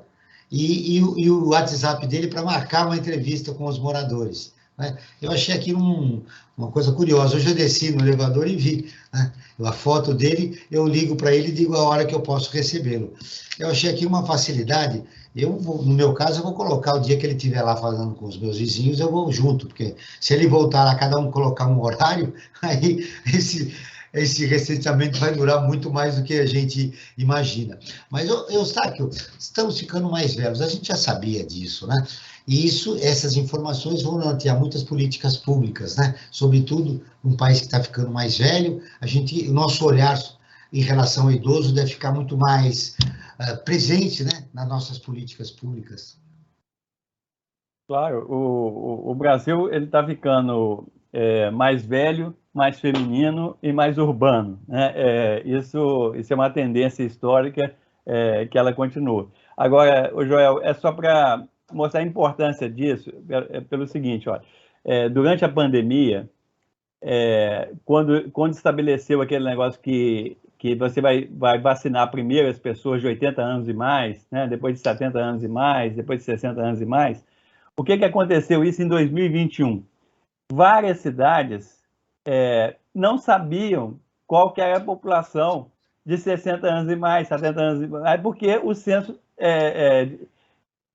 e o WhatsApp dele para marcar uma entrevista com os moradores. né? Eu achei aqui uma coisa curiosa. Hoje eu desci no elevador e vi, né, a foto dele, eu ligo para ele e digo a hora que eu posso recebê-lo. Eu achei aqui uma facilidade. No meu caso, eu vou colocar o dia que ele estiver lá falando com os meus vizinhos, eu vou junto, porque se ele voltar lá, cada um colocar um horário, aí esse recenseamento vai durar muito mais do que a gente imagina. Mas, Eustáquio, estamos ficando mais velhos, a gente já sabia disso, né? E essas informações vão nortear muitas políticas públicas, né? Sobretudo num país que está ficando mais velho, o nosso olhar em relação ao idoso deve ficar muito mais presente, né, nas nossas políticas públicas. Claro, o Brasil ele está ficando mais velho, mais feminino e mais urbano, né? Isso é uma tendência histórica que ela continua. Agora, Joel, é só para mostrar a importância disso, pelo seguinte, olha, durante a pandemia, quando estabeleceu aquele negócio que você vai vacinar primeiro as pessoas de 80 anos e mais, né? Depois de 70 anos e mais, depois de 60 anos e mais, o que aconteceu isso em 2021? Várias cidades não sabiam qual que era a população de 60 anos e mais, 70 anos e mais, porque o censo,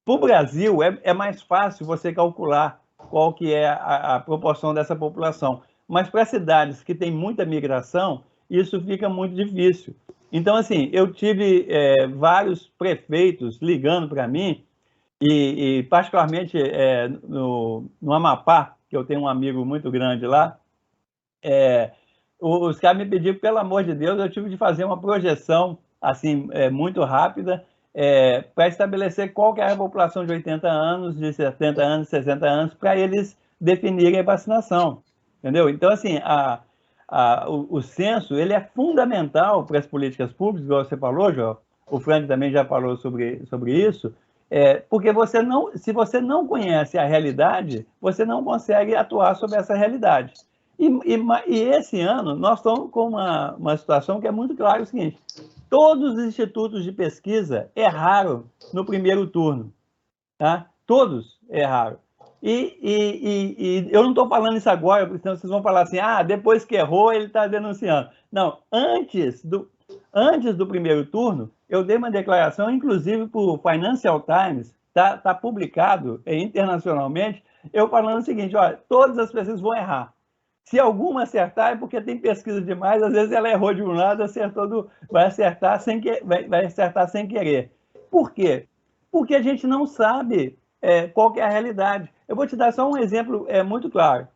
para o Brasil, é mais fácil você calcular qual que é a proporção dessa população. Mas para cidades que têm muita migração, isso fica muito difícil. Então, assim, eu tive vários prefeitos ligando para mim, e particularmente no Amapá, que eu tenho um amigo muito grande lá, os caras me pediram, pelo amor de Deus, eu tive de fazer uma projeção assim, muito rápida para estabelecer qual que era a população de 80 anos, de 70 anos, 60 anos, para eles definirem a vacinação, entendeu? Então, assim, o censo ele é fundamental para as políticas públicas, igual você falou, João, o Frank também já falou sobre isso, porque se você não conhece a realidade, você não consegue atuar sobre essa realidade. E esse ano, nós estamos com uma situação que é muito clara, o seguinte: todos os institutos de pesquisa erraram no primeiro turno, tá? Todos erraram. E eu não estou falando isso agora, porque senão vocês vão falar assim, depois que errou, ele está denunciando. Não, antes do primeiro turno, eu dei uma declaração, inclusive para o Financial Times, tá publicado internacionalmente, eu falando o seguinte, olha, todas as pesquisas vão errar. Se alguma acertar, é porque tem pesquisa demais, às vezes ela errou de um lado, vai acertar sem querer. Por quê? Porque a gente não sabe qual que é a realidade. Eu vou te dar só um exemplo muito claro.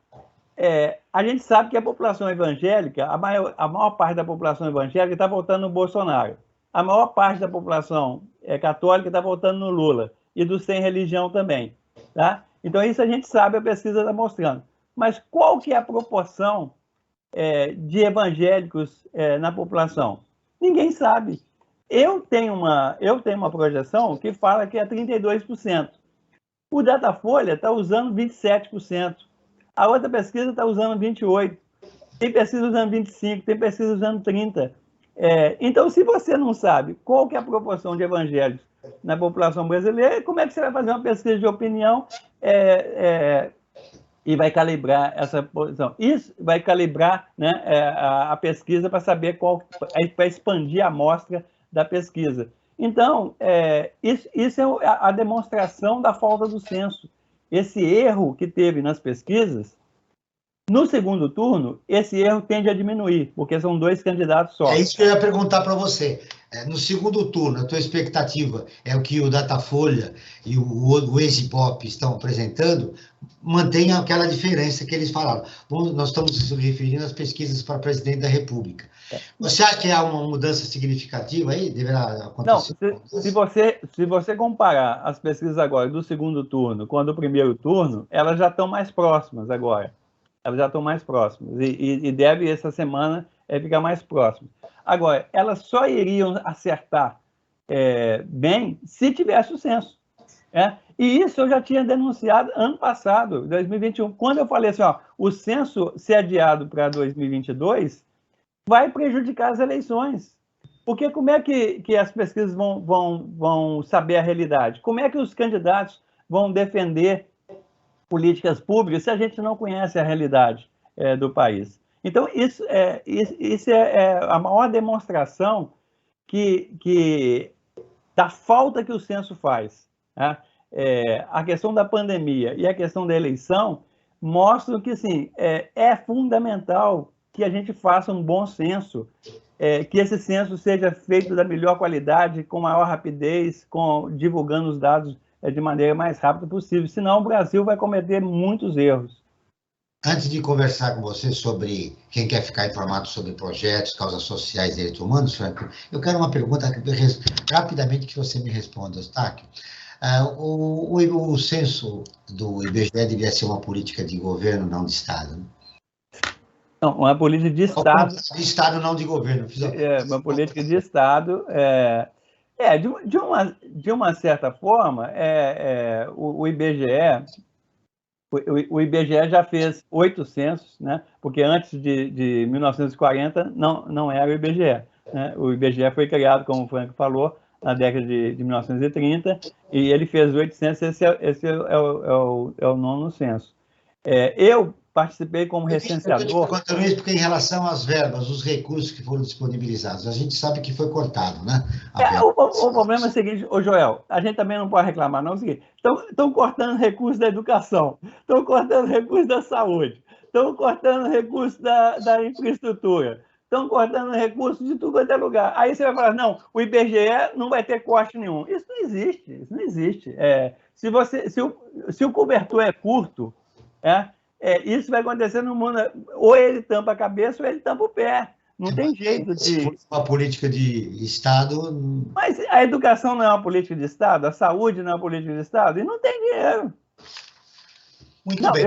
A gente sabe que a população evangélica, a maior parte da população evangélica está votando no Bolsonaro. A maior parte da população católica está votando no Lula. E dos sem religião também. Tá? Então, isso a gente sabe, a pesquisa está mostrando. Mas qual que é a proporção de evangélicos na população? Ninguém sabe. Eu tenho uma projeção que fala que é 32%. O Datafolha está usando 27%. A outra pesquisa está usando 28%. Tem pesquisa usando 25%, tem pesquisa usando 30%. Então, se você não sabe qual que é a proporção de evangélicos na população brasileira, como é que você vai fazer uma pesquisa de opinião e vai calibrar essa posição? Isso vai calibrar, né, a pesquisa para saber para expandir a amostra da pesquisa. Então, isso é a demonstração da falta do censo. Esse erro que teve nas pesquisas, no segundo turno, esse erro tende a diminuir, porque são 2 candidatos só. É isso que eu ia perguntar para você. No segundo turno, a tua expectativa é o que o Datafolha e o Exibop estão apresentando, mantém aquela diferença que eles falaram. Nós estamos nos referindo às pesquisas para presidente da República. Você acha que há uma mudança significativa aí? Deverá acontecer? Não, se você comparar as pesquisas agora do segundo turno com a do primeiro turno, elas já estão mais próximas agora. Elas já estão mais próximas. E deve, essa semana, ficar mais próximas. Agora, elas só iriam acertar bem se tivesse o censo. E isso eu já tinha denunciado ano passado, 2021. Quando eu falei assim, o censo ser adiado para 2022 vai prejudicar as eleições. Porque como é que as pesquisas vão saber a realidade? Como é que os candidatos vão defender políticas públicas se a gente não conhece a realidade do país. Então, isso é a maior demonstração da falta que o censo faz. Né? A questão da pandemia e a questão da eleição mostram que assim, é fundamental que a gente faça um bom censo, que esse censo seja feito da melhor qualidade, com maior rapidez, divulgando os dados de maneira mais rápida possível, senão o Brasil vai cometer muitos erros. Antes de conversar com você sobre quem quer ficar informado sobre projetos, causas sociais e direitos humanos, Franco, eu quero uma pergunta rapidamente que você me responda, Eustáquio. O censo do IBGE deveria ser uma política de governo, não de Estado, né? Não, uma política de Estado. De Estado, não de governo. Uma política de Estado. De uma certa forma, o IBGE já fez 8 censos, né? Porque antes de 1940 não era o IBGE. Né? O IBGE foi criado, como o Franco falou, na década de 1930, e ele fez 8 censos, esse é o 9º censo. Eu participei como recenseador... Quanto isso, porque em relação às verbas, os recursos que foram disponibilizados, a gente sabe que foi cortado, né? O problema é o seguinte, Joel, a gente também não pode reclamar, não, é o seguinte, estão cortando recursos da educação, estão cortando recursos da saúde, estão cortando recursos da infraestrutura, estão cortando recursos de tudo quanto é lugar. Aí você vai falar, não, o IBGE não vai ter corte nenhum. Isso não existe. Se o cobertor é curto, isso vai acontecer no mundo, ou ele tampa a cabeça ou ele tampa o pé. Não tem jeito de... Se fosse uma política de Estado... Mas a educação não é uma política de Estado, a saúde não é uma política de Estado, e não tem dinheiro. Muito bem.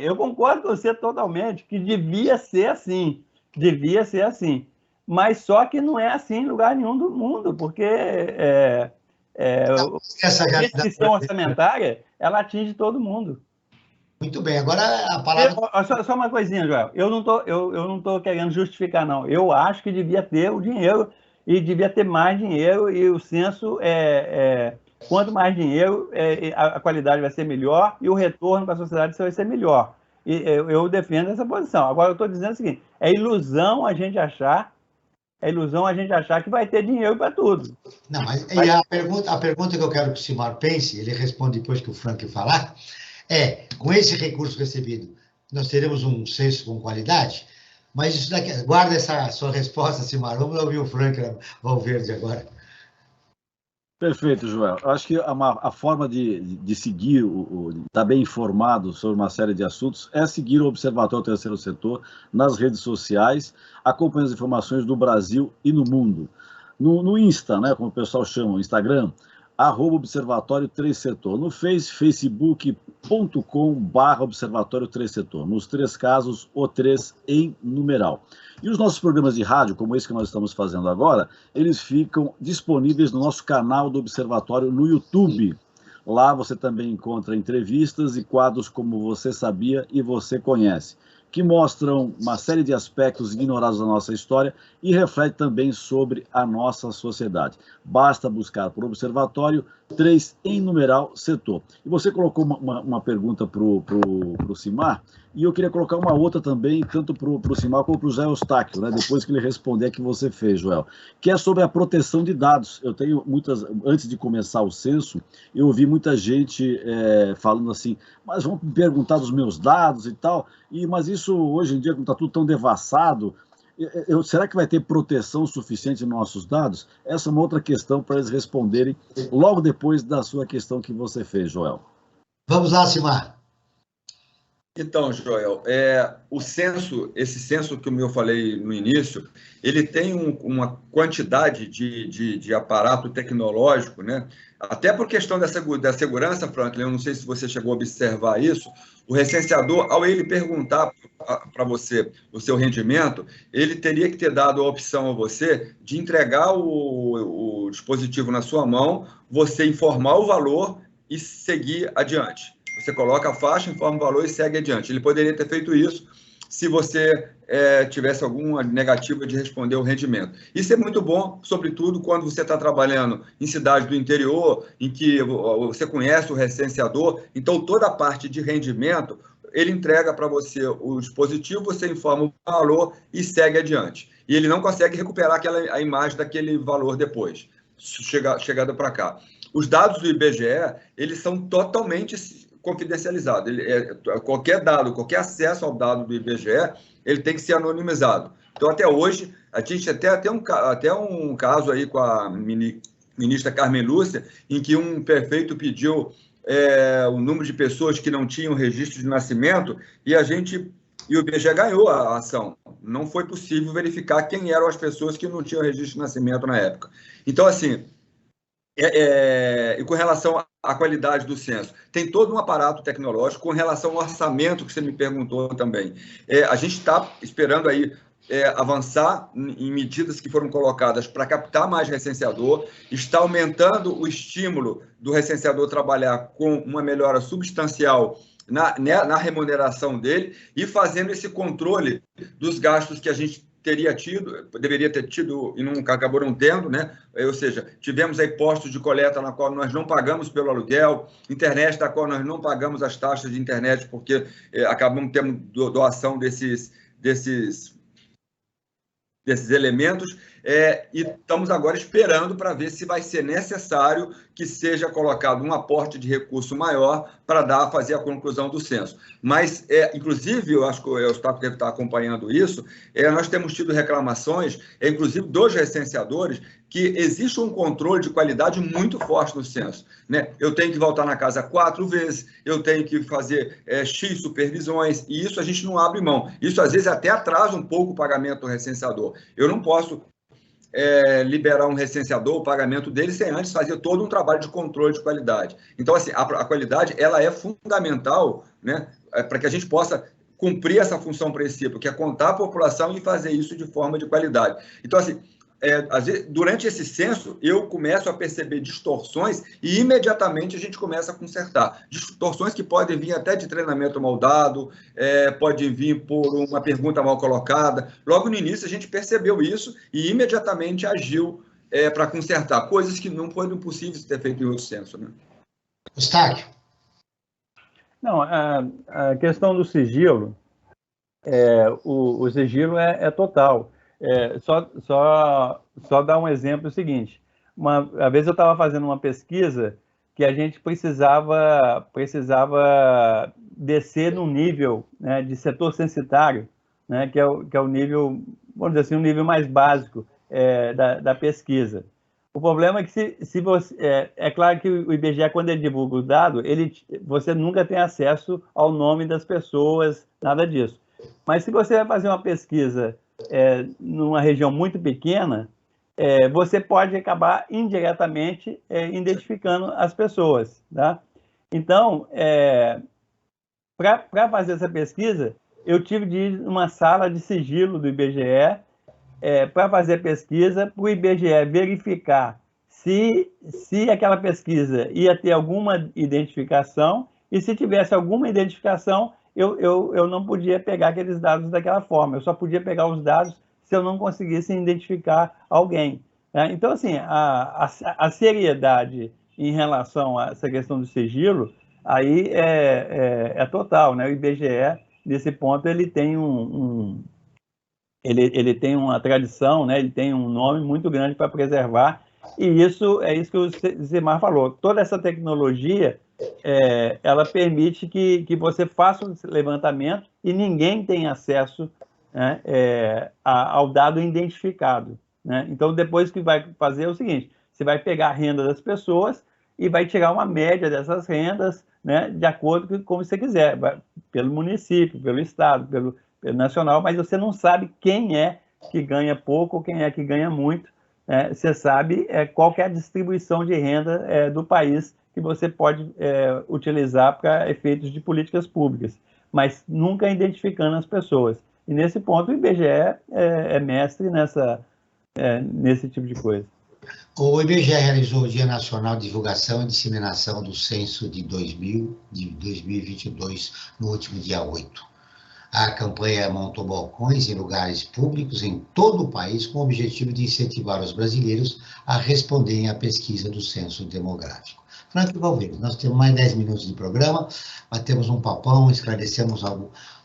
Eu concordo com você totalmente, que devia ser assim, mas só que não é assim em lugar nenhum do mundo, porque essa a restrição orçamentária, ela atinge todo mundo. Muito bem, agora a palavra... Só uma coisinha, Joel. Eu não estou querendo justificar, não. Eu acho que devia ter o dinheiro e devia ter mais dinheiro, e o censo, quanto mais dinheiro, a qualidade vai ser melhor e o retorno para a sociedade vai ser melhor. E eu defendo essa posição. Agora, eu estou dizendo o seguinte, é ilusão a gente achar que vai ter dinheiro para tudo. Não, mas a pergunta que eu quero que o Simar pense, ele responde depois que o Frank falar, com esse recurso recebido, nós teremos um censo com qualidade? Mas isso daqui, guarda essa sua resposta, Simar. Vamos ouvir o Frank Valverde agora. Perfeito, Joel. Eu acho que a forma de seguir, estar bem informado sobre uma série de assuntos, é seguir o Observatório do Terceiro Setor nas redes sociais, acompanhando as informações do Brasil e no mundo. No Insta, né, como o pessoal chama, o Instagram, @Observatório 3 Setor. No facebook.com/Observatório 3 Setor. Nos 3 casos, o 3 em numeral. E os nossos programas de rádio, como esse que nós estamos fazendo agora, eles ficam disponíveis no nosso canal do Observatório no YouTube. Lá você também encontra entrevistas e quadros como Você Sabia e Você Conhece, que mostram uma série de aspectos ignorados da nossa história e refletem também sobre a nossa sociedade. Basta buscar por Observatório 3 em numeral setor. E você colocou uma pergunta para o Simar, e eu queria colocar uma outra também, tanto para o Simar como para o Zé Eustáquio, né, depois que ele responder a que você fez, Joel, que é sobre a proteção de dados. Eu tenho antes de começar o censo, eu ouvi muita gente falando assim, mas vão me perguntar dos meus dados e tal, mas isso hoje em dia, como está tudo tão devassado, será que vai ter proteção suficiente nos nossos dados? Essa é uma outra questão para eles responderem logo depois da sua questão que você fez, Joel. Vamos lá, Simar. Então, Joel, esse censo que eu falei no início, ele tem uma quantidade de aparato tecnológico, né? Até por questão da segurança, Franklin, eu não sei se você chegou a observar isso, o recenseador, ao ele perguntar para você o seu rendimento, ele teria que ter dado a opção a você de entregar o dispositivo na sua mão, você informar o valor e seguir adiante. Você coloca a faixa, informa o valor e segue adiante. Ele poderia ter feito isso, se você tivesse alguma negativa de responder o rendimento. Isso é muito bom, sobretudo quando você está trabalhando em cidades do interior, em que você conhece o recenseador, então toda a parte de rendimento, ele entrega para você o dispositivo, você informa o valor e segue adiante. E ele não consegue recuperar a imagem daquele valor depois, chegada para cá. Os dados do IBGE, eles são totalmente confidencializados. Qualquer dado, qualquer acesso ao dado do IBGE, ele tem que ser anonimizado. Então, até hoje, a gente até um caso aí com a ministra Carmen Lúcia, em que um prefeito pediu o número de pessoas que não tinham registro de nascimento e o IBGE ganhou a ação. Não foi possível verificar quem eram as pessoas que não tinham registro de nascimento na época. Então, assim, e com relação à qualidade do censo, tem todo um aparato tecnológico. Com relação ao orçamento, que você me perguntou também. A gente está esperando aí avançar em medidas que foram colocadas para captar mais recenseador, está aumentando o estímulo do recenseador trabalhar com uma melhora substancial na remuneração dele e fazendo esse controle dos gastos que a gente deveria ter tido e nunca acabou não tendo, né? Ou seja, tivemos aí postos de coleta na qual nós não pagamos pelo aluguel, internet da qual nós não pagamos as taxas de internet porque acabamos tendo doação desses elementos, e estamos agora esperando para ver se vai ser necessário que seja colocado um aporte de recurso maior para fazer a conclusão do censo. Mas, inclusive, eu acho que o Eustáquio deve estar acompanhando isso, nós temos tido reclamações, inclusive dos recenseadores, que existe um controle de qualidade muito forte no censo, né? Eu tenho que voltar na casa 4 vezes, eu tenho que fazer X supervisões, e isso a gente não abre mão. Isso, às vezes, até atrasa um pouco o pagamento do recenseador. Eu não posso liberar um recenseador, o pagamento dele, sem antes fazer todo um trabalho de controle de qualidade. Então, assim, a qualidade, ela é fundamental, né, para que a gente possa cumprir essa função princípio, que é contar a população e fazer isso de forma de qualidade. Então, assim, às vezes, durante esse censo, eu começo a perceber distorções e imediatamente a gente começa a consertar. Distorções que podem vir até de treinamento mal dado, podem vir por uma pergunta mal colocada. Logo no início, a gente percebeu isso e imediatamente agiu para consertar, coisas que não foram possíveis de ter feito em outro censo, né? Eustáquio. Não, a questão do sigilo, o sigilo é total. Só dar um exemplo seguinte. Uma vez eu estava fazendo uma pesquisa que a gente precisava descer num nível, né, de setor censitário, né, que é o nível, vamos dizer assim, um nível mais básico da pesquisa. O problema é que se você... É claro que o IBGE, quando ele divulga o dado, você nunca tem acesso ao nome das pessoas, nada disso. Mas se você vai fazer uma pesquisa numa região muito pequena, você pode acabar indiretamente identificando as pessoas, tá? Então, para fazer essa pesquisa, eu tive de ir numa sala de sigilo do IBGE para fazer a pesquisa, para o IBGE verificar se aquela pesquisa ia ter alguma identificação, e se tivesse alguma identificação, eu não podia pegar aqueles dados daquela forma, eu só podia pegar os dados se eu não conseguisse identificar alguém. Né? Então, assim, a seriedade em relação a essa questão do sigilo, aí é total, né? O IBGE, nesse ponto, ele tem ele tem uma tradição, né? Ele tem um nome muito grande para preservar, e isso é isso que o Zimar falou. Toda essa tecnologia, ela permite que você faça um levantamento e ninguém tem acesso, né, ao dado identificado. Né? Então, depois que vai fazer é o seguinte, você vai pegar a renda das pessoas e vai tirar uma média dessas rendas, né, de acordo com como você quiser, pelo município, pelo estado, pelo nacional, mas você não sabe quem é que ganha pouco ou quem é que ganha muito. Você sabe qual que é a distribuição de renda do país que você pode utilizar para efeitos de políticas públicas, mas nunca identificando as pessoas. E nesse ponto o IBGE é mestre nesse tipo de coisa. O IBGE realizou o Dia Nacional de Divulgação e Disseminação do Censo de 2022 no último dia 8. A campanha montou balcões em lugares públicos em todo o país com o objetivo de incentivar os brasileiros a responderem à pesquisa do censo demográfico. Franco Valverde, nós temos mais 10 minutos de programa, batemos um papão, esclarecemos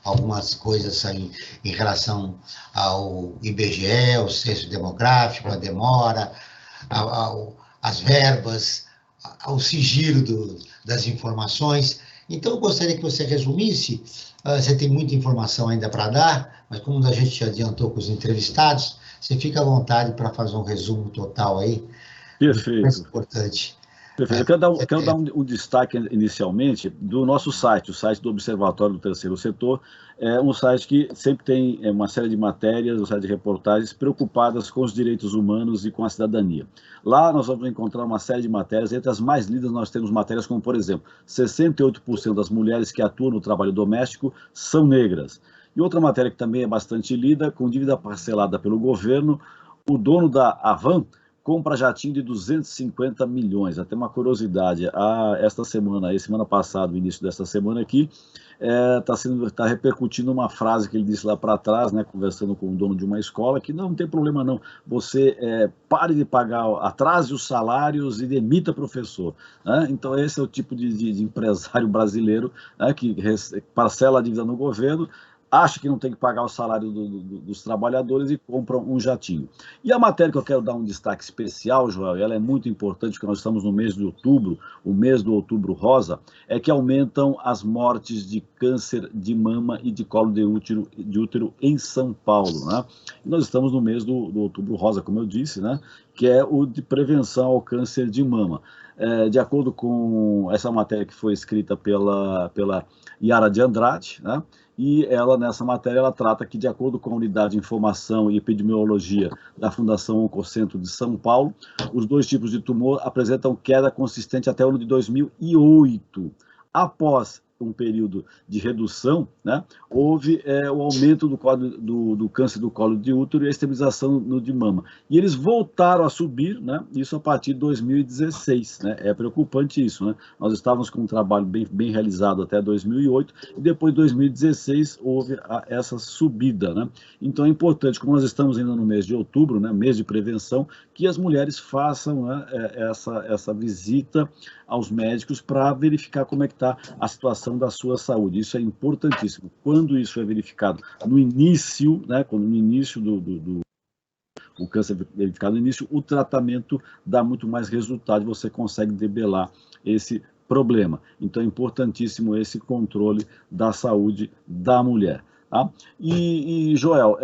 algumas coisas aí em relação ao IBGE, ao censo demográfico, a demora, as verbas, ao sigilo das informações. Então, eu gostaria que você resumisse. Você tem muita informação ainda para dar, mas como a gente adiantou com os entrevistados, você fica à vontade para fazer um resumo total aí. Perfeito. Mais importante. Perfeito. Eu quero dar um destaque inicialmente do nosso site, o site do Observatório do Terceiro Setor. É um site que sempre tem uma série de matérias, uma série de reportagens preocupadas com os direitos humanos e com a cidadania. Lá nós vamos encontrar uma série de matérias, entre as mais lidas nós temos matérias como, por exemplo, 68% das mulheres que atuam no trabalho doméstico são negras. E outra matéria que também é bastante lida, com dívida parcelada pelo governo, o dono da Avan compra jatinho de 250 milhões. Até uma curiosidade, semana passada, o início desta semana aqui, está repercutindo uma frase que ele disse lá para trás, né, conversando com o dono de uma escola, que não tem problema não, você pare de pagar, atrase os salários e demita professor. Né? Então esse é o tipo de empresário brasileiro, né, que parcela a dívida no governo, acha que não tem que pagar o salário dos trabalhadores e compram um jatinho. E a matéria que eu quero dar um destaque especial, Joel, e ela é muito importante, porque nós estamos no mês de outubro, o mês do Outubro Rosa, é que aumentam as mortes de câncer de mama e de colo de útero em São Paulo. Né? E nós estamos no mês do Outubro Rosa, como eu disse, né? Que é o de prevenção ao câncer de mama. De acordo com essa matéria que foi escrita pela Yara de Andrade, né? E ela, nessa matéria, ela trata que, de acordo com a Unidade de Informação e Epidemiologia da Fundação Oncocentro de São Paulo, os dois tipos de tumor apresentam queda consistente até o ano de 2008. Após um período de redução, né, houve o aumento do câncer do colo de útero e a estabilização no de mama. E eles voltaram a subir, né, isso a partir de 2016. Né, é preocupante isso. Né? Nós estávamos com um trabalho bem realizado até 2008 e depois de 2016 houve essa subida. Né? Então é importante, como nós estamos ainda no mês de outubro, né, mês de prevenção, que as mulheres façam, né, essa visita aos médicos para verificar como é que está a situação da sua saúde. Isso é importantíssimo. Quando isso é verificado no início, né, quando no início o câncer é verificado no início, o tratamento dá muito mais resultado e você consegue debelar esse problema. Então é importantíssimo esse controle da saúde da mulher. Tá? E Joel,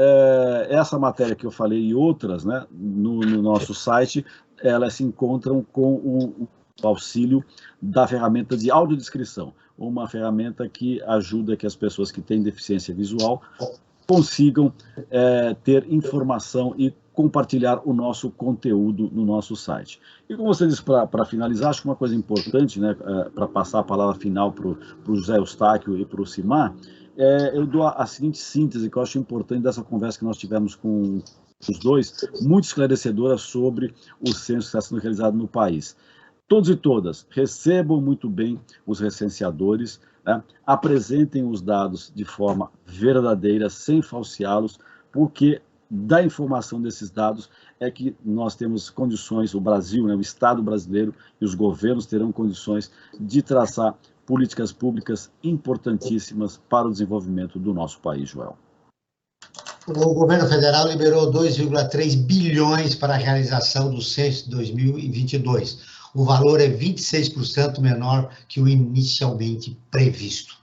essa matéria que eu falei e outras, né, no nosso site, elas se encontram com o auxílio da ferramenta de audiodescrição, uma ferramenta que ajuda que as pessoas que têm deficiência visual consigam ter informação e compartilhar o nosso conteúdo no nosso site. E como você disse, para finalizar, acho que uma coisa importante, né, para passar a palavra final para o José Eustáquio e para o Simar, eu dou a seguinte síntese que eu acho importante dessa conversa que nós tivemos com os dois, muito esclarecedora sobre o censo que está sendo realizado no país. Todos e todas recebam muito bem os recenseadores, né? Apresentem os dados de forma verdadeira, sem falseá-los, porque da informação desses dados é que nós temos condições, o Brasil, né, o Estado brasileiro e os governos terão condições de traçar políticas públicas importantíssimas para o desenvolvimento do nosso país, Joel. O governo federal liberou 2,3 bilhões para a realização do censo de 2022. O valor é 26% menor que o inicialmente previsto.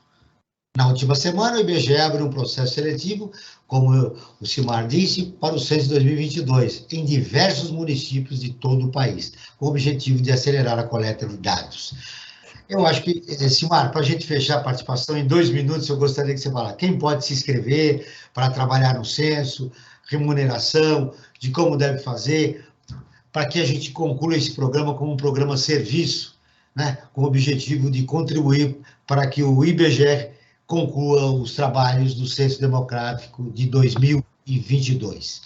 Na última semana, o IBGE abriu um processo seletivo, como o Simar disse, para o censo de 2022, em diversos municípios de todo o país, com o objetivo de acelerar a coleta de dados. Eu acho que, Simar, para a gente fechar a participação, em 2 minutos, eu gostaria que você falasse quem pode se inscrever para trabalhar no censo, remuneração, de como deve fazer, para que a gente conclua esse programa como um programa serviço, né, com o objetivo de contribuir para que o IBGE conclua os trabalhos do Censo Demográfico de 2022.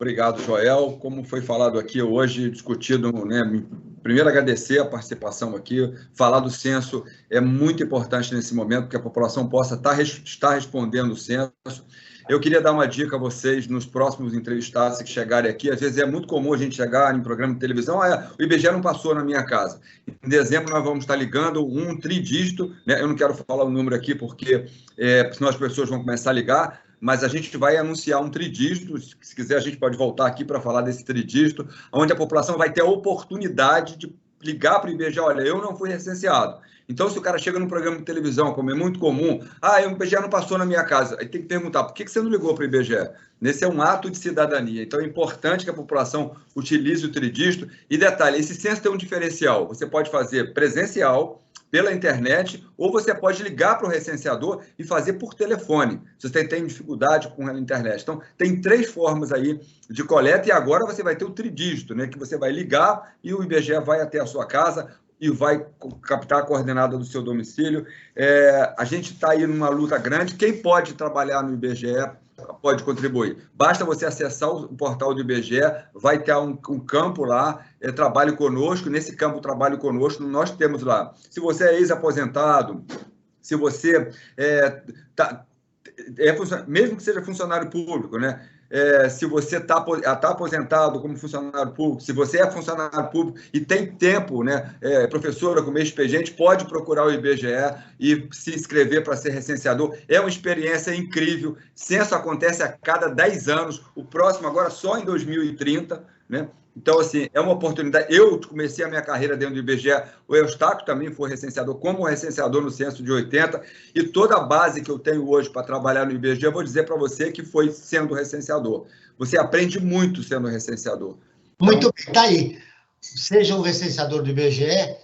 Obrigado, Joel. Como foi falado aqui hoje, discutido, né, primeiro agradecer a participação aqui. Falar do censo é muito importante nesse momento, que a população possa estar respondendo o censo. Eu queria dar uma dica a vocês nos próximos entrevistados que chegarem aqui. Às vezes é muito comum a gente chegar em programa de televisão, o IBGE não passou na minha casa. Em dezembro nós vamos estar ligando um tridígito, né? Eu não quero falar o número aqui porque senão as pessoas vão começar a ligar, mas a gente vai anunciar um tridígito. Se quiser a gente pode voltar aqui para falar desse tridígito, onde a população vai ter a oportunidade de ligar para o IBGE, olha, eu não fui recenseado. Então, se o cara chega num programa de televisão, como é muito comum, o IBGE não passou na minha casa, aí tem que perguntar, por que você não ligou para o IBGE? Esse é um ato de cidadania. Então, é importante que a população utilize o tridígito. E detalhe, esse censo tem um diferencial. Você pode fazer presencial, pela internet, ou você pode ligar para o recenseador e fazer por telefone, se você tem dificuldade com a internet. Então, tem 3 formas aí de coleta, e agora você vai ter o tridígito, né, que você vai ligar e o IBGE vai até a sua casa e vai captar a coordenada do seu domicílio. A gente está aí numa luta grande. Quem pode trabalhar no IBGE pode contribuir. Basta você acessar o portal do IBGE, vai ter um campo lá, Trabalhe Conosco. Nesse campo Trabalhe Conosco, nós temos lá, se você é ex-aposentado, se você mesmo que seja funcionário público, né? Se você está aposentado como funcionário público, se você é funcionário público e tem tempo, né, professora como ex-expediente, pode procurar o IBGE e se inscrever para ser recenseador. É uma experiência incrível. Censo acontece a cada 10 anos, o próximo agora só em 2030, né? Então, assim, é uma oportunidade. Eu comecei a minha carreira dentro do IBGE, o Eustáquio também foi recenseador, como recenseador no censo de 80, e toda a base que eu tenho hoje para trabalhar no IBGE, eu vou dizer para você que foi sendo recenseador. Você aprende muito sendo recenseador. Muito bem, está aí. Seja um recenseador do IBGE,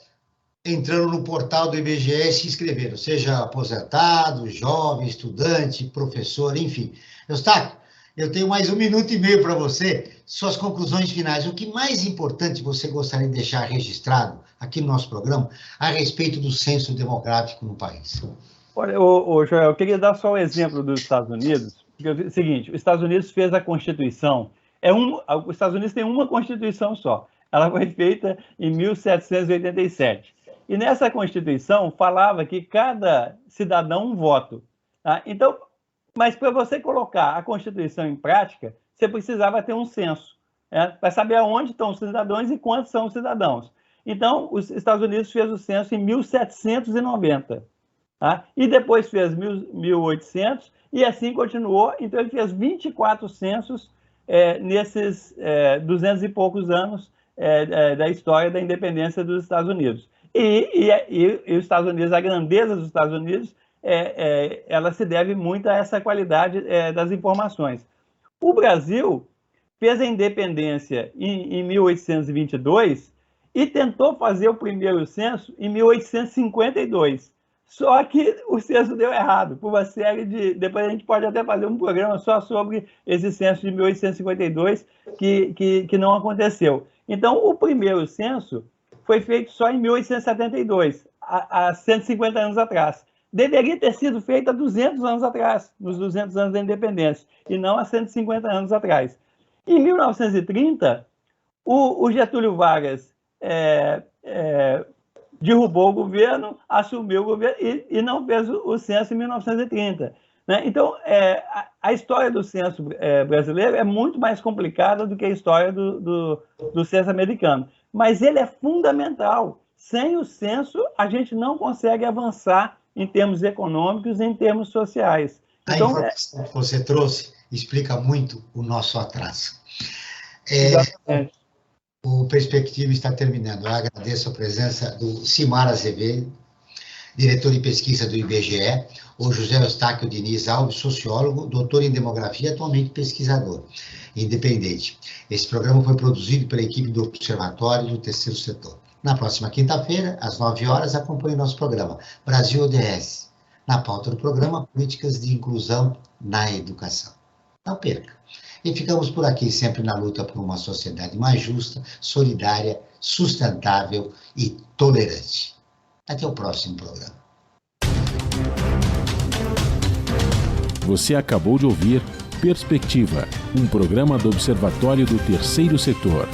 entrando no portal do IBGE e se inscrevendo, seja aposentado, jovem, estudante, professor, enfim. Eustáquio, eu tenho mais 1 minuto e meio para você, suas conclusões finais. O que mais importante você gostaria de deixar registrado aqui no nosso programa a respeito do censo demográfico no país? Olha, Joel, eu queria dar só o exemplo dos Estados Unidos. É o seguinte, os Estados Unidos fez a Constituição, os Estados Unidos tem uma Constituição só, ela foi feita em 1787. E nessa Constituição falava que cada cidadão um voto. Tá? Então, mas para você colocar a Constituição em prática, você precisava ter um censo, para saber aonde estão os cidadãos e quantos são os cidadãos. Então, os Estados Unidos fez o censo em 1790, tá? E depois fez 1800, e assim continuou. Então, ele fez 24 censos nesses 200 e poucos anos da história da independência dos Estados Unidos. E os Estados Unidos, a grandeza dos Estados Unidos, ela se deve muito a essa qualidade das informações. O Brasil fez a independência em 1822 e tentou fazer o primeiro censo em 1852. Só que o censo deu errado, por uma série de... Depois a gente pode até fazer um programa só sobre esse censo de 1852 que não aconteceu. Então, o primeiro censo foi feito só em 1872, há 150 anos atrás. Deveria ter sido feita há 200 anos atrás, nos 200 anos da independência, e não há 150 anos atrás. Em 1930, o Getúlio Vargas derrubou o governo, assumiu o governo e não fez o censo em 1930. Né? Então, a história do censo brasileiro é muito mais complicada do que a história do censo americano. Mas ele é fundamental. Sem o censo, a gente não consegue avançar em termos econômicos e em termos sociais. Então, a informação que você trouxe explica muito o nosso atraso. O Perspectiva está terminando. Eu agradeço a presença do Cimar Azevedo, diretor de pesquisa do IBGE, o José Eustáquio Diniz Alves, sociólogo, doutor em demografia, atualmente pesquisador independente. Esse programa foi produzido pela equipe do Observatório do Terceiro Setor. Na próxima quinta-feira, às 9 horas, acompanhe nosso programa Brasil ODS. Na pauta do programa, políticas de inclusão na educação. Não perca. E ficamos por aqui, sempre na luta por uma sociedade mais justa, solidária, sustentável e tolerante. Até o próximo programa. Você acabou de ouvir Perspectiva, um programa do Observatório do Terceiro Setor.